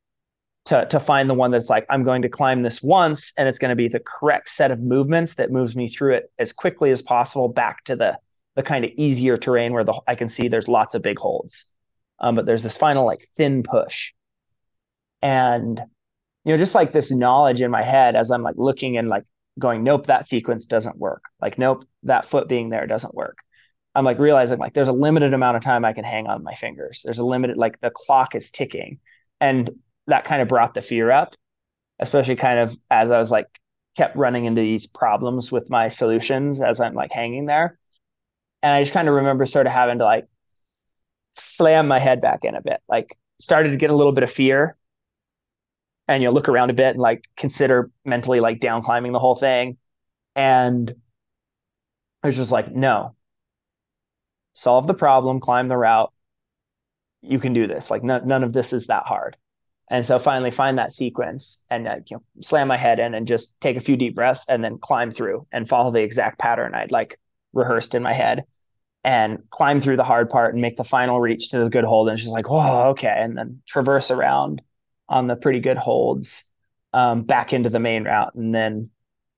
[SPEAKER 2] to find the one that's like, I'm going to climb this once and it's going to be the correct set of movements that moves me through it as quickly as possible back to the kind of easier terrain where I can see there's lots of big holds. But there's this final like thin push. And just like this knowledge in my head as I'm like looking and like going, nope, that sequence doesn't work. Like, nope, that foot being there doesn't work. I'm like realizing like there's a limited amount of time I can hang on my fingers. There's a limited, like the clock is ticking. And that kind of brought the fear up, especially kind of as I was like kept running into these problems with my solutions as I'm like hanging there. And I just kind of remember sort of having to like slam my head back in a bit, like started to get a little bit of fear, and look around a bit and like consider mentally like down climbing the whole thing. And I was just like, no, solve the problem, climb the route. You can do this. Like none of this is that hard. And so finally find that sequence and slam my head in and just take a few deep breaths and then climb through and follow the exact pattern I'd like rehearsed in my head, and climb through the hard part and make the final reach to the good hold. And she's like, whoa, okay. And then traverse around on the pretty good holds back into the main route. And then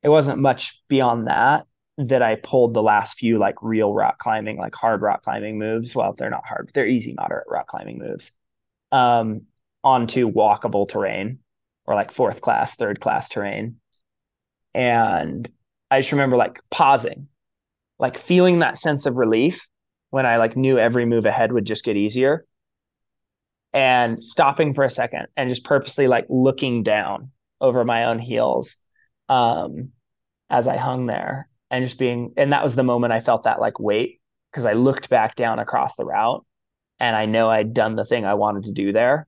[SPEAKER 2] it wasn't much beyond that I pulled the last few like real rock climbing, like hard rock climbing moves. Well, they're not hard, but they're easy, moderate rock climbing moves um, onto walkable terrain, or like fourth class, third class terrain. And I just remember like pausing, like feeling that sense of relief when I like knew every move ahead would just get easier, and stopping for a second and just purposely like looking down over my own heels um, as I hung there, and just being, and that was the moment I felt that like weight, because I looked back down across the route and I know I'd done the thing I wanted to do there.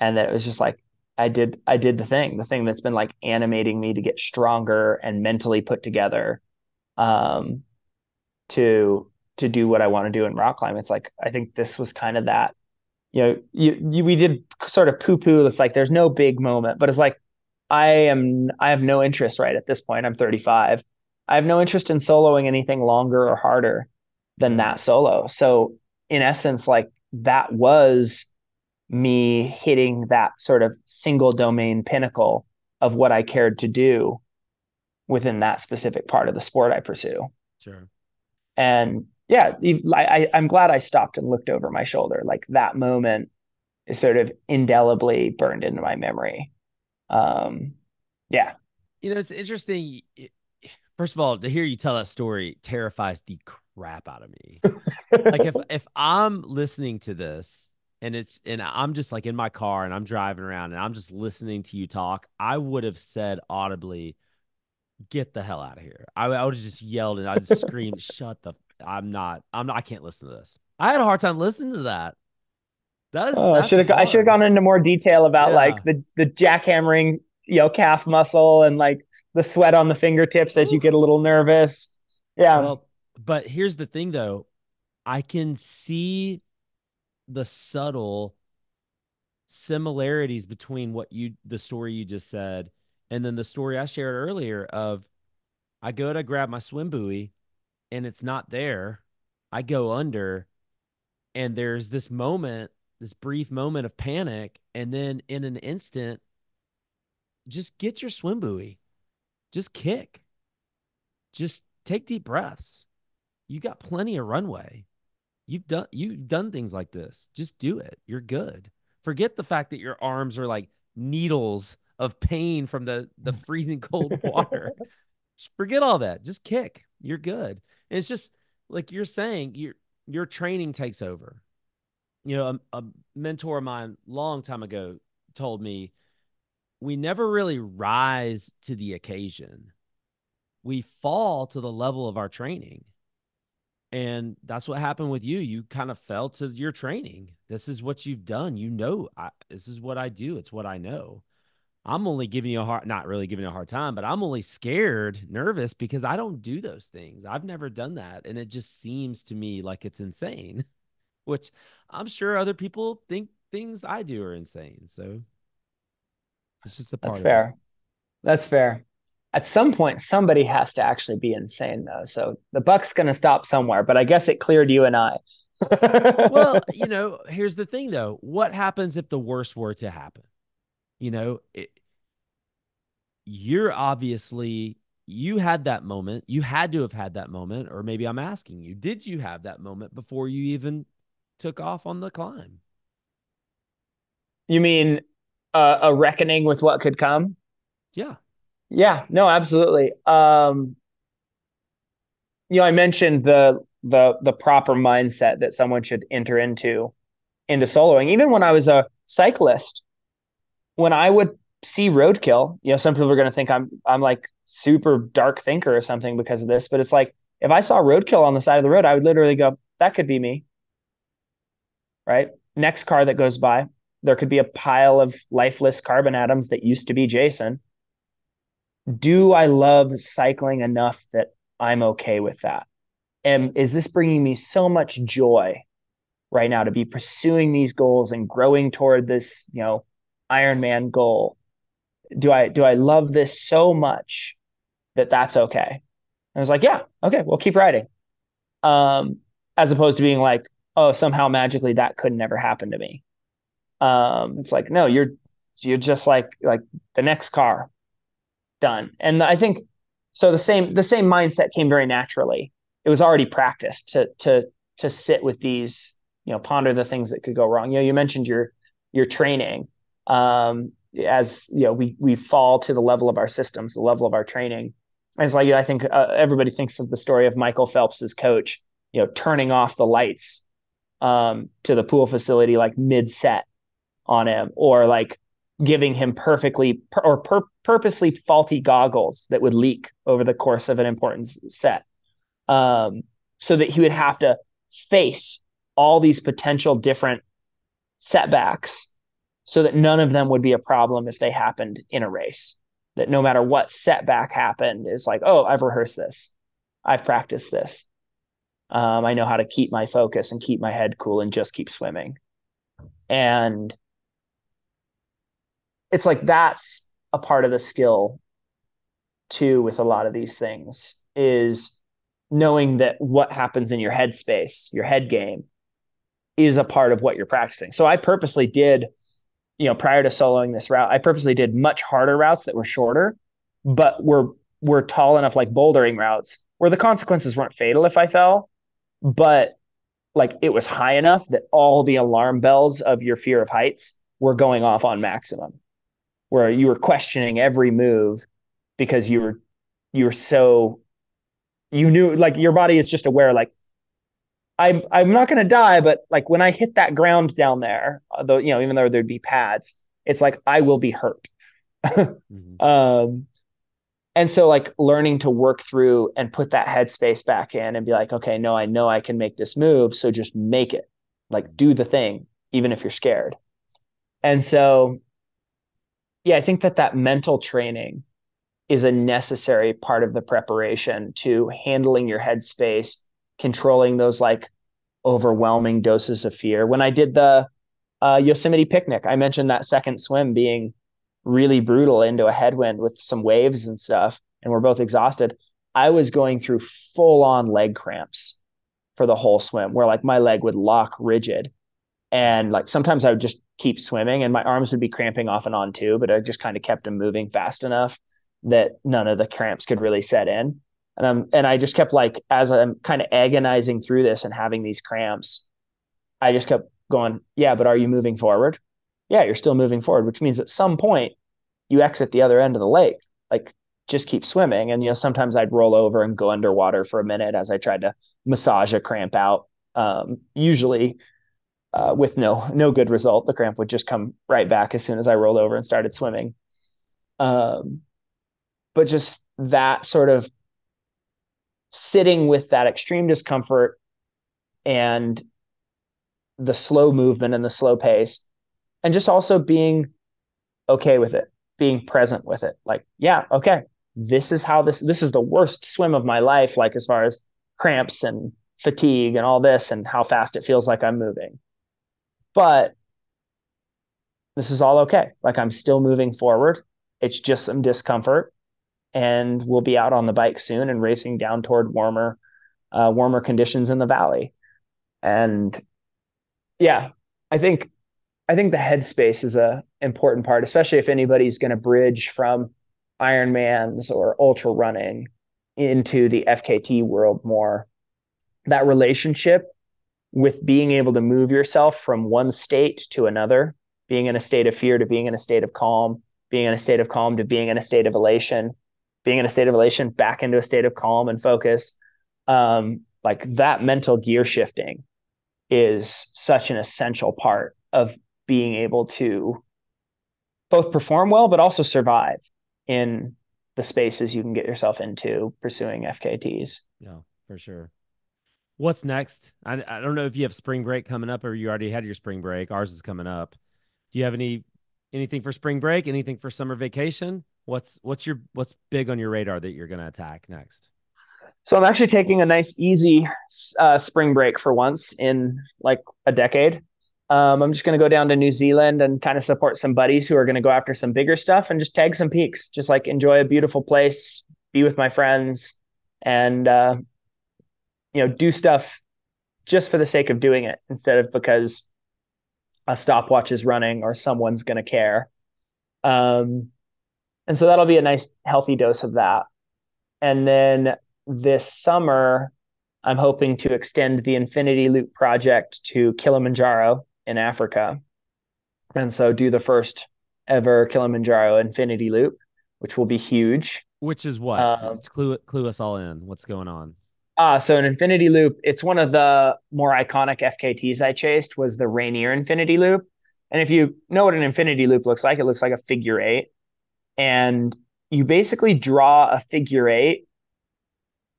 [SPEAKER 2] And that it was just like, I did the thing that's been like animating me to get stronger and mentally put together um, to do what I want to do in rock climb. It's like, I think this was kind of that, we did sort of poo poo. It's like, there's no big moment, but it's like, I have no interest right at this point. I'm 35. I have no interest in soloing anything longer or harder than
[SPEAKER 1] Mm.
[SPEAKER 2] that solo. So in essence, like that was me hitting that sort of single domain pinnacle of what I cared to do within that specific part of the sport I pursue.
[SPEAKER 1] Sure.
[SPEAKER 2] And yeah, I'm glad I stopped and looked over my shoulder. Like that moment is sort of indelibly burned into my memory. Um, yeah.
[SPEAKER 1] It's interesting. First of all, to hear you tell that story terrifies the crap out of me. Like if I'm listening to this and I'm just like in my car and I'm driving around and I'm just listening to you talk, I would have said audibly, "Get the hell out of here." I would have just yelled and I'd scream, "Shut the I'm not I can't listen to this." I had a hard time listening to that.
[SPEAKER 2] Oh,
[SPEAKER 1] That's
[SPEAKER 2] I should have
[SPEAKER 1] hard.
[SPEAKER 2] gone into more detail about like
[SPEAKER 1] Yeah.
[SPEAKER 2] the jackhammering, calf muscle and like the sweat on the fingertips as you
[SPEAKER 1] Ooh.
[SPEAKER 2] get a little nervous. Yeah.
[SPEAKER 1] Well, but here's the thing though. I can see the subtle similarities between the story you just said, and then the story I shared earlier of I go to grab my swim buoy and it's not there. I go under and there's this moment, this brief moment of panic. And then in an instant, just get your swim buoy, just kick, just take deep breaths. You got plenty of runway. You've done things like this. Just do it. You're good. Forget the fact that your arms are like needles of pain from the freezing cold water. Just forget all that. Just kick. You're good. And it's just like you're saying, your training takes over. A mentor of mine long time ago told me we never really rise to the occasion. We fall to the level of our training. And that's what happened with you. You kind of fell to your training. This is what you've done. This is what I do. It's what I know. I'm only giving you a hard, not really giving you a hard time, but I'm only scared, nervous because I don't do those things. I've never done that. And it just seems to me like it's insane, which I'm sure other people think things I do are insane. So it's just a
[SPEAKER 2] That's
[SPEAKER 1] part of it.
[SPEAKER 2] fair. That's fair. At some point, somebody has to actually be insane, though. So the buck's going to stop somewhere, but I guess it cleared you and I.
[SPEAKER 1] Well, here's the thing though. What happens if the worst were to happen? You know, it, you're obviously you had that moment. You had to have had that moment, or maybe I'm asking you, did you have that moment before you even took off on the climb?
[SPEAKER 2] You mean a reckoning with what could come?
[SPEAKER 1] Yeah.
[SPEAKER 2] Yeah, no, absolutely. I mentioned the proper mindset that someone should enter into soloing. Even when I was a cyclist, when I would see roadkill, some people are going to think I'm like super dark thinker or something because of this, but it's like if I saw roadkill on the side of the road, I would literally go, that could be me, right? Next car that goes by, there could be a pile of lifeless carbon atoms that used to be Jason. Do I love cycling enough that I'm okay with that? And is this bringing me so much joy right now to be pursuing these goals and growing toward this, Ironman goal? Do I love this so much that that's okay? And I was like, yeah, okay, we'll keep riding. Um, as opposed to being like, oh, somehow magically that could never happen to me. It's like, no, you're just like the next car, done. And I think so. The same mindset came very naturally. It was already practiced to sit with these, ponder the things that could go wrong. You mentioned your training. As we fall to the level of our systems, the level of our training. And it's like I think everybody thinks of the story of Michael Phelps's coach, turning off the lights to the pool facility like mid set on him, or like giving him purposely faulty goggles that would leak over the course of an important set, um, so that he would have to face all these potential different setbacks so that none of them would be a problem if they happened in a race. That no matter what setback happened, is like, oh, I've rehearsed this, I've practiced this, I know how to keep my focus and keep my head cool and just keep swimming. And it's like that's a part of the skill too with a lot of these things, is knowing that what happens in your headspace, your head game, is a part of what you're practicing. So I purposely did, prior to soloing this route, I purposely did much harder routes that were shorter, but were tall enough, like bouldering routes, where the consequences weren't fatal if I fell, but like it was high enough that all the alarm bells of your fear of heights were going off on maximum, where you were questioning every move because you were so, you knew, like your body is just aware, like I'm not gonna die, but like when I hit that ground down there, though, even though there'd be pads, it's like I will be hurt.
[SPEAKER 1] Mm-hmm.
[SPEAKER 2] um, and so like learning to work through and put that headspace back in and be like, okay, no, I know I can make this move, so just make it. Like do the thing, even if you're scared. And so, yeah, I think that mental training is a necessary part of the preparation to handling your headspace, controlling those like overwhelming doses of fear. When I did the Yosemite picnic, I mentioned that second swim being really brutal into a headwind with some waves and stuff, and we're both exhausted. I was going through full on leg cramps for the whole swim, where like my leg would lock rigid.
[SPEAKER 1] Mm-hmm.
[SPEAKER 2] And like sometimes I would just keep swimming and my arms would be cramping off and on too, but I just kind of kept them moving fast enough that none of the cramps could really set in. And I just kept like, as I'm kind of agonizing through this and having these cramps, I just kept going, yeah, but are you moving forward? Yeah, you're still moving forward, which means at some point you exit the other end of the lake. Like just keep swimming. And sometimes I'd roll over and go underwater for a minute as I tried to massage a cramp out. Usually with no good result. The cramp would just come right back as soon as I rolled over and started swimming. Um, but just that sort of sitting with that extreme discomfort and the slow movement and the slow pace, and just also being okay with it, being present with it. Like, yeah, okay, this is the worst swim of my life, like as far as cramps and fatigue and all this and how fast it feels like I'm moving. But this is all okay. Like I'm still moving forward. It's just some discomfort, and we'll be out on the bike soon and racing down toward warmer conditions in the valley. And yeah, I think I think the headspace is a important part, especially if anybody's going to bridge from Ironmans or ultra running into the FKT world more. That relationship with being able to move yourself from one state to another, being in a state of fear to being in a state of calm, being in a state of calm to being in a state of elation, being in a state of elation back into a state of calm and focus. Like that mental gear shifting is such an essential part of being able to both perform well, but also survive in the spaces you can get yourself into pursuing FKTs.
[SPEAKER 1] Yeah, for sure. What's next? I don't know if you have spring break coming up or you already had your spring break. Ours is coming up. Do you have anything for spring break? Anything for summer vacation? What's big on your radar that you're gonna attack next?
[SPEAKER 2] So I'm actually taking a nice, easy spring break for once in like a decade. I'm just going to go down to New Zealand and kind of support some buddies who are going to go after some bigger stuff and just tag some peaks, just like enjoy a beautiful place, be with my friends, and do stuff just for the sake of doing it instead of because a stopwatch is running or someone's going to care. Um, and so that'll be a nice, healthy dose of that. And then this summer, I'm hoping to extend the Infinity Loop project to Kilimanjaro in Africa. And so do the first ever Kilimanjaro Infinity Loop, which will be huge.
[SPEAKER 1] Which is what?
[SPEAKER 2] Um,
[SPEAKER 1] Clue us all in. What's going on?
[SPEAKER 2] so an Infinity Loop, it's one of the more iconic FKTs I chased was the Rainier Infinity Loop. And if you know what an Infinity Loop looks like, it looks like a figure eight. And you basically draw a figure eight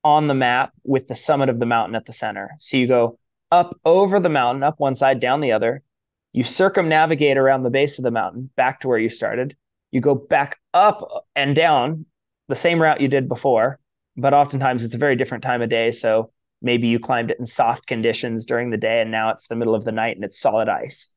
[SPEAKER 2] on the map with the summit of the mountain at the center. So you go up over the mountain, up one side, down the other. You circumnavigate around the base of the mountain back to where you started. You go back up and down the same route you did before, but oftentimes it's a very different time of day. So maybe you climbed it in soft conditions during the day and now it's the middle of the night and it's solid ice.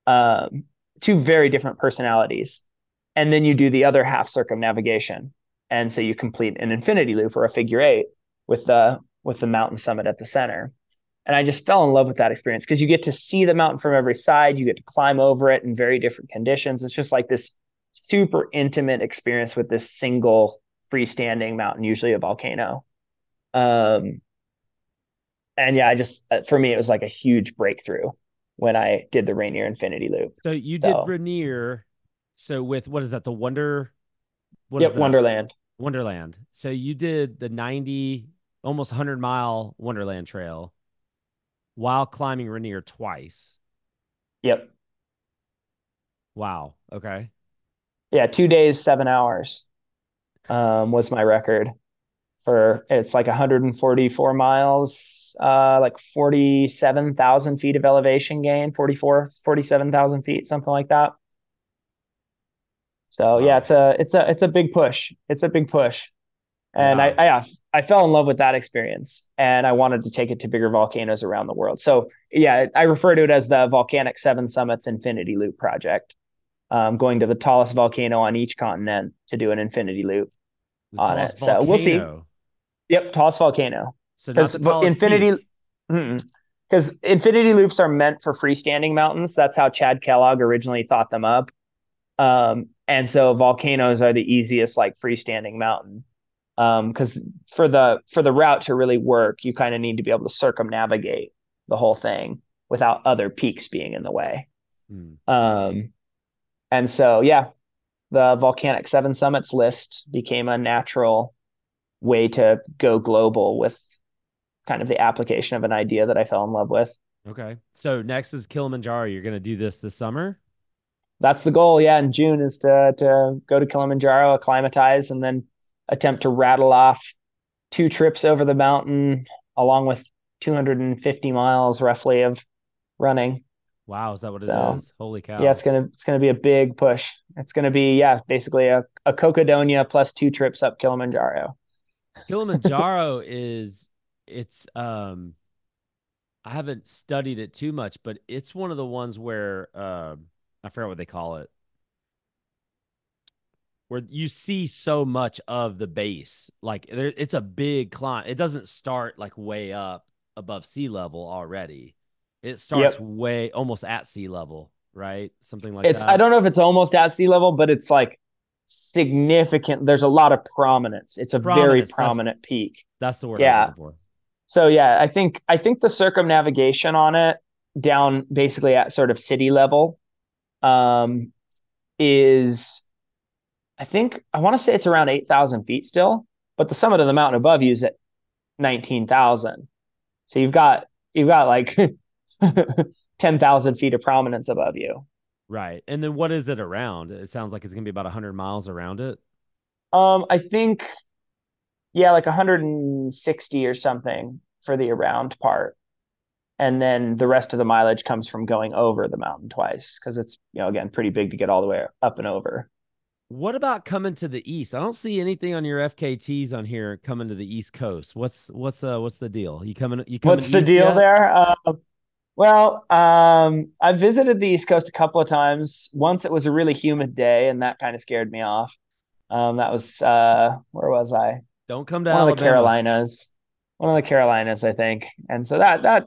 [SPEAKER 2] Um, Two very different personalities. And then you do the other half circumnavigation. And so you complete an infinity loop or a figure eight with the mountain summit at the center. And I just fell in love with that experience because you get to see the mountain from every side. You get to climb over it in very different conditions. It's just like this super intimate experience with this single freestanding mountain, usually a volcano. Um, and yeah, I just for me it was like a huge breakthrough when I did the Rainier Infinity Loop.
[SPEAKER 1] So you did
[SPEAKER 2] So
[SPEAKER 1] Rainier. So with what is that? The Wonder. What is
[SPEAKER 2] yep,
[SPEAKER 1] that?
[SPEAKER 2] Wonderland.
[SPEAKER 1] Wonderland. So you did the 90, almost 100-mile Wonderland Trail. while climbing Rainier twice.
[SPEAKER 2] Yep.
[SPEAKER 1] Wow. Okay.
[SPEAKER 2] Yeah, 2 days, 7 hours was my record for it's like 144 miles, like 47,000 feet of elevation gain, 47,000 feet, something like that. So yeah,
[SPEAKER 1] Wow.
[SPEAKER 2] it's a big push. It's a big push. And
[SPEAKER 1] Yeah.
[SPEAKER 2] I fell in love with that experience, and I wanted to take it to bigger volcanoes around the world. So yeah, I refer to it as the Volcanic Seven Summits Infinity Loop project. Going to the tallest volcano on each continent to do an infinity loop
[SPEAKER 1] The
[SPEAKER 2] on
[SPEAKER 1] tallest
[SPEAKER 2] it. So we'll see.
[SPEAKER 1] volcano.
[SPEAKER 2] Yep, tallest volcano.
[SPEAKER 1] So not
[SPEAKER 2] Because
[SPEAKER 1] the tallest
[SPEAKER 2] infinity,
[SPEAKER 1] peak.
[SPEAKER 2] because infinity loops are meant for freestanding mountains. That's how Chad Kellogg originally thought them up. And so volcanoes are the easiest like freestanding mountain. Because for the route to really work, you kind of need to be able to circumnavigate the whole thing without other peaks being in the way.
[SPEAKER 1] Hmm.
[SPEAKER 2] Um, and so yeah, the Volcanic Seven Summits list became a natural way to go global with kind of the application of an idea that I fell in love with.
[SPEAKER 1] Okay. So next is Kilimanjaro. You're going to do this summer?
[SPEAKER 2] That's the goal. Yeah, in June is to go to Kilimanjaro, acclimatize, and then attempt to rattle off 2 trips over the mountain, along with 250 miles roughly of running.
[SPEAKER 1] Wow. Is that what it
[SPEAKER 2] So
[SPEAKER 1] is? Holy
[SPEAKER 2] yeah,
[SPEAKER 1] cow.
[SPEAKER 2] it's gonna be a big push. It's gonna be yeah, basically a Cocodonia plus 2 trips up Kilimanjaro.
[SPEAKER 1] Kilimanjaro is, it's, I haven't studied it too much, but it's one of the ones where, I forgot what they call it, where you see so much of the base. Like it's a big climb. It doesn't start like way up above sea level already. It starts
[SPEAKER 2] Yep.
[SPEAKER 1] way almost at sea level, right? Something like
[SPEAKER 2] It's I
[SPEAKER 1] that.
[SPEAKER 2] don't know if it's almost at sea level, but it's like significant. There's a lot of prominence. It's a very
[SPEAKER 1] Prominence.
[SPEAKER 2] prominent peak.
[SPEAKER 1] That's the word I was
[SPEAKER 2] Yeah.
[SPEAKER 1] looking for.
[SPEAKER 2] So yeah, I think the circumnavigation on it down basically at sort of city level um is I want to say it's around 8,000 feet still, but the summit of the mountain above you is at 19,000. So you've got like 10,000 feet of prominence above you.
[SPEAKER 1] Right. And then what is it around? It sounds like it's gonna be about 100 miles around it.
[SPEAKER 2] I think yeah, like 160 or something for the around part. And then the rest of the mileage comes from going over the mountain twice because it's, again, pretty big to get all the way up and over.
[SPEAKER 1] What about coming to the east? I don't see anything on your FKTs on here coming to the East Coast. What's the deal? You coming
[SPEAKER 2] What's the
[SPEAKER 1] east
[SPEAKER 2] deal
[SPEAKER 1] yet?
[SPEAKER 2] there? Well, I visited the East Coast a couple of times. Once it was a really humid day, and that kind of scared me off. That was where was I?
[SPEAKER 1] Don't come to
[SPEAKER 2] One of the
[SPEAKER 1] Alabama.
[SPEAKER 2] Carolinas, one of the Carolinas, I think. And so that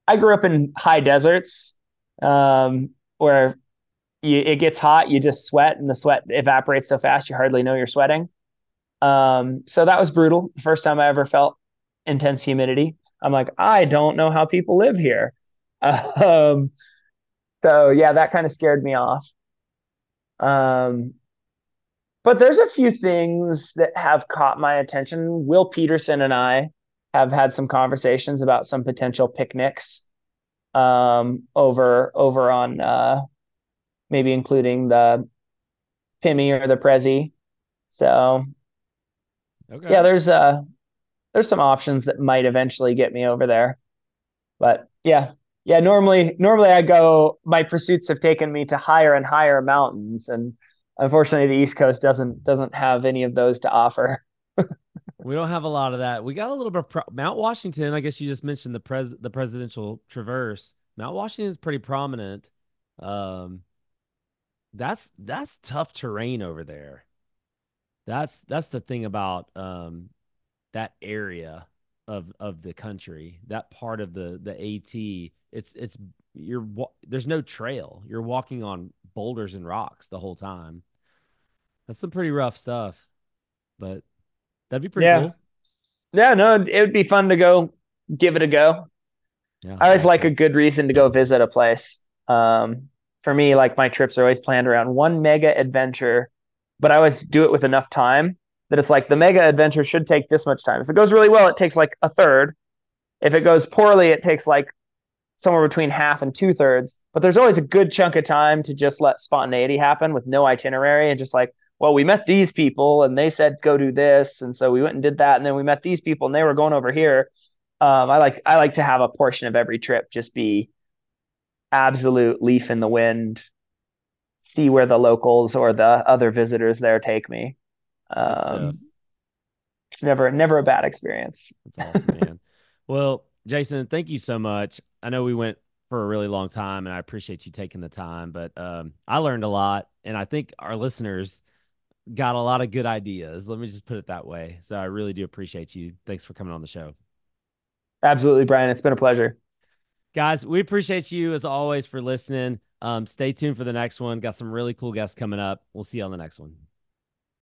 [SPEAKER 2] I grew up in high deserts, where it gets hot, you just sweat, and the sweat evaporates so fast you hardly know you're sweating. So that was brutal. The first time I ever felt intense humidity. I'm like, I don't know how people live here. Um, so yeah, that kind of scared me off. Um, but there's a few things that have caught my attention. Will Peterson and I have had some conversations about some potential picnics over on maybe including the Pimmy or the Prezi. So yeah,
[SPEAKER 1] Okay.
[SPEAKER 2] there's some options that might eventually get me over there. But yeah, yeah. Normally I go. My pursuits have taken me to higher and higher mountains, and unfortunately, the East Coast doesn't have any of those to offer.
[SPEAKER 1] We don't have a lot of that. We got a little bit of Mount Washington. I guess you just mentioned the presidential traverse. Mount Washington is pretty prominent. Um, that's tough terrain over there. That's the thing about that area of the country, that part of the AT. It's there's no trail. You're walking on boulders and rocks the whole time. That's some pretty rough stuff, but that'd be pretty
[SPEAKER 2] Yeah,
[SPEAKER 1] cool.
[SPEAKER 2] yeah. No, it would be fun to go give it a go.
[SPEAKER 1] Yeah,
[SPEAKER 2] I always like a
[SPEAKER 1] awesome.
[SPEAKER 2] good reason to go visit a place. For me, like my trips are always planned around one mega adventure, but I always do it with enough time that it's like the mega adventure should take this much time. If it goes really well, it takes like a third. If it goes poorly, it takes like somewhere between half and 2/3, but there's always a good chunk of time to just let spontaneity happen with no itinerary and just like, well, we met these people and they said go do this, and so we went and did that, and then we met these people and they were going over here. I like to have a portion of every trip just be absolute leaf in the wind, see where the locals or the other visitors there take me.
[SPEAKER 1] Good stuff.
[SPEAKER 2] Um, it's never a bad experience.
[SPEAKER 1] That's awesome, man. Well, Jason, thank you so much. I know we went for a really long time, and I appreciate you taking the time, but I learned a lot, and I think our listeners got a lot of good ideas. Let me just put it that way. So I really do appreciate you. Thanks for coming on the show.
[SPEAKER 2] Absolutely, Brian. It's been a pleasure.
[SPEAKER 1] Guys, we appreciate you as always for listening. Stay tuned for the next one. Got some really cool guests coming up. We'll see you on the next one.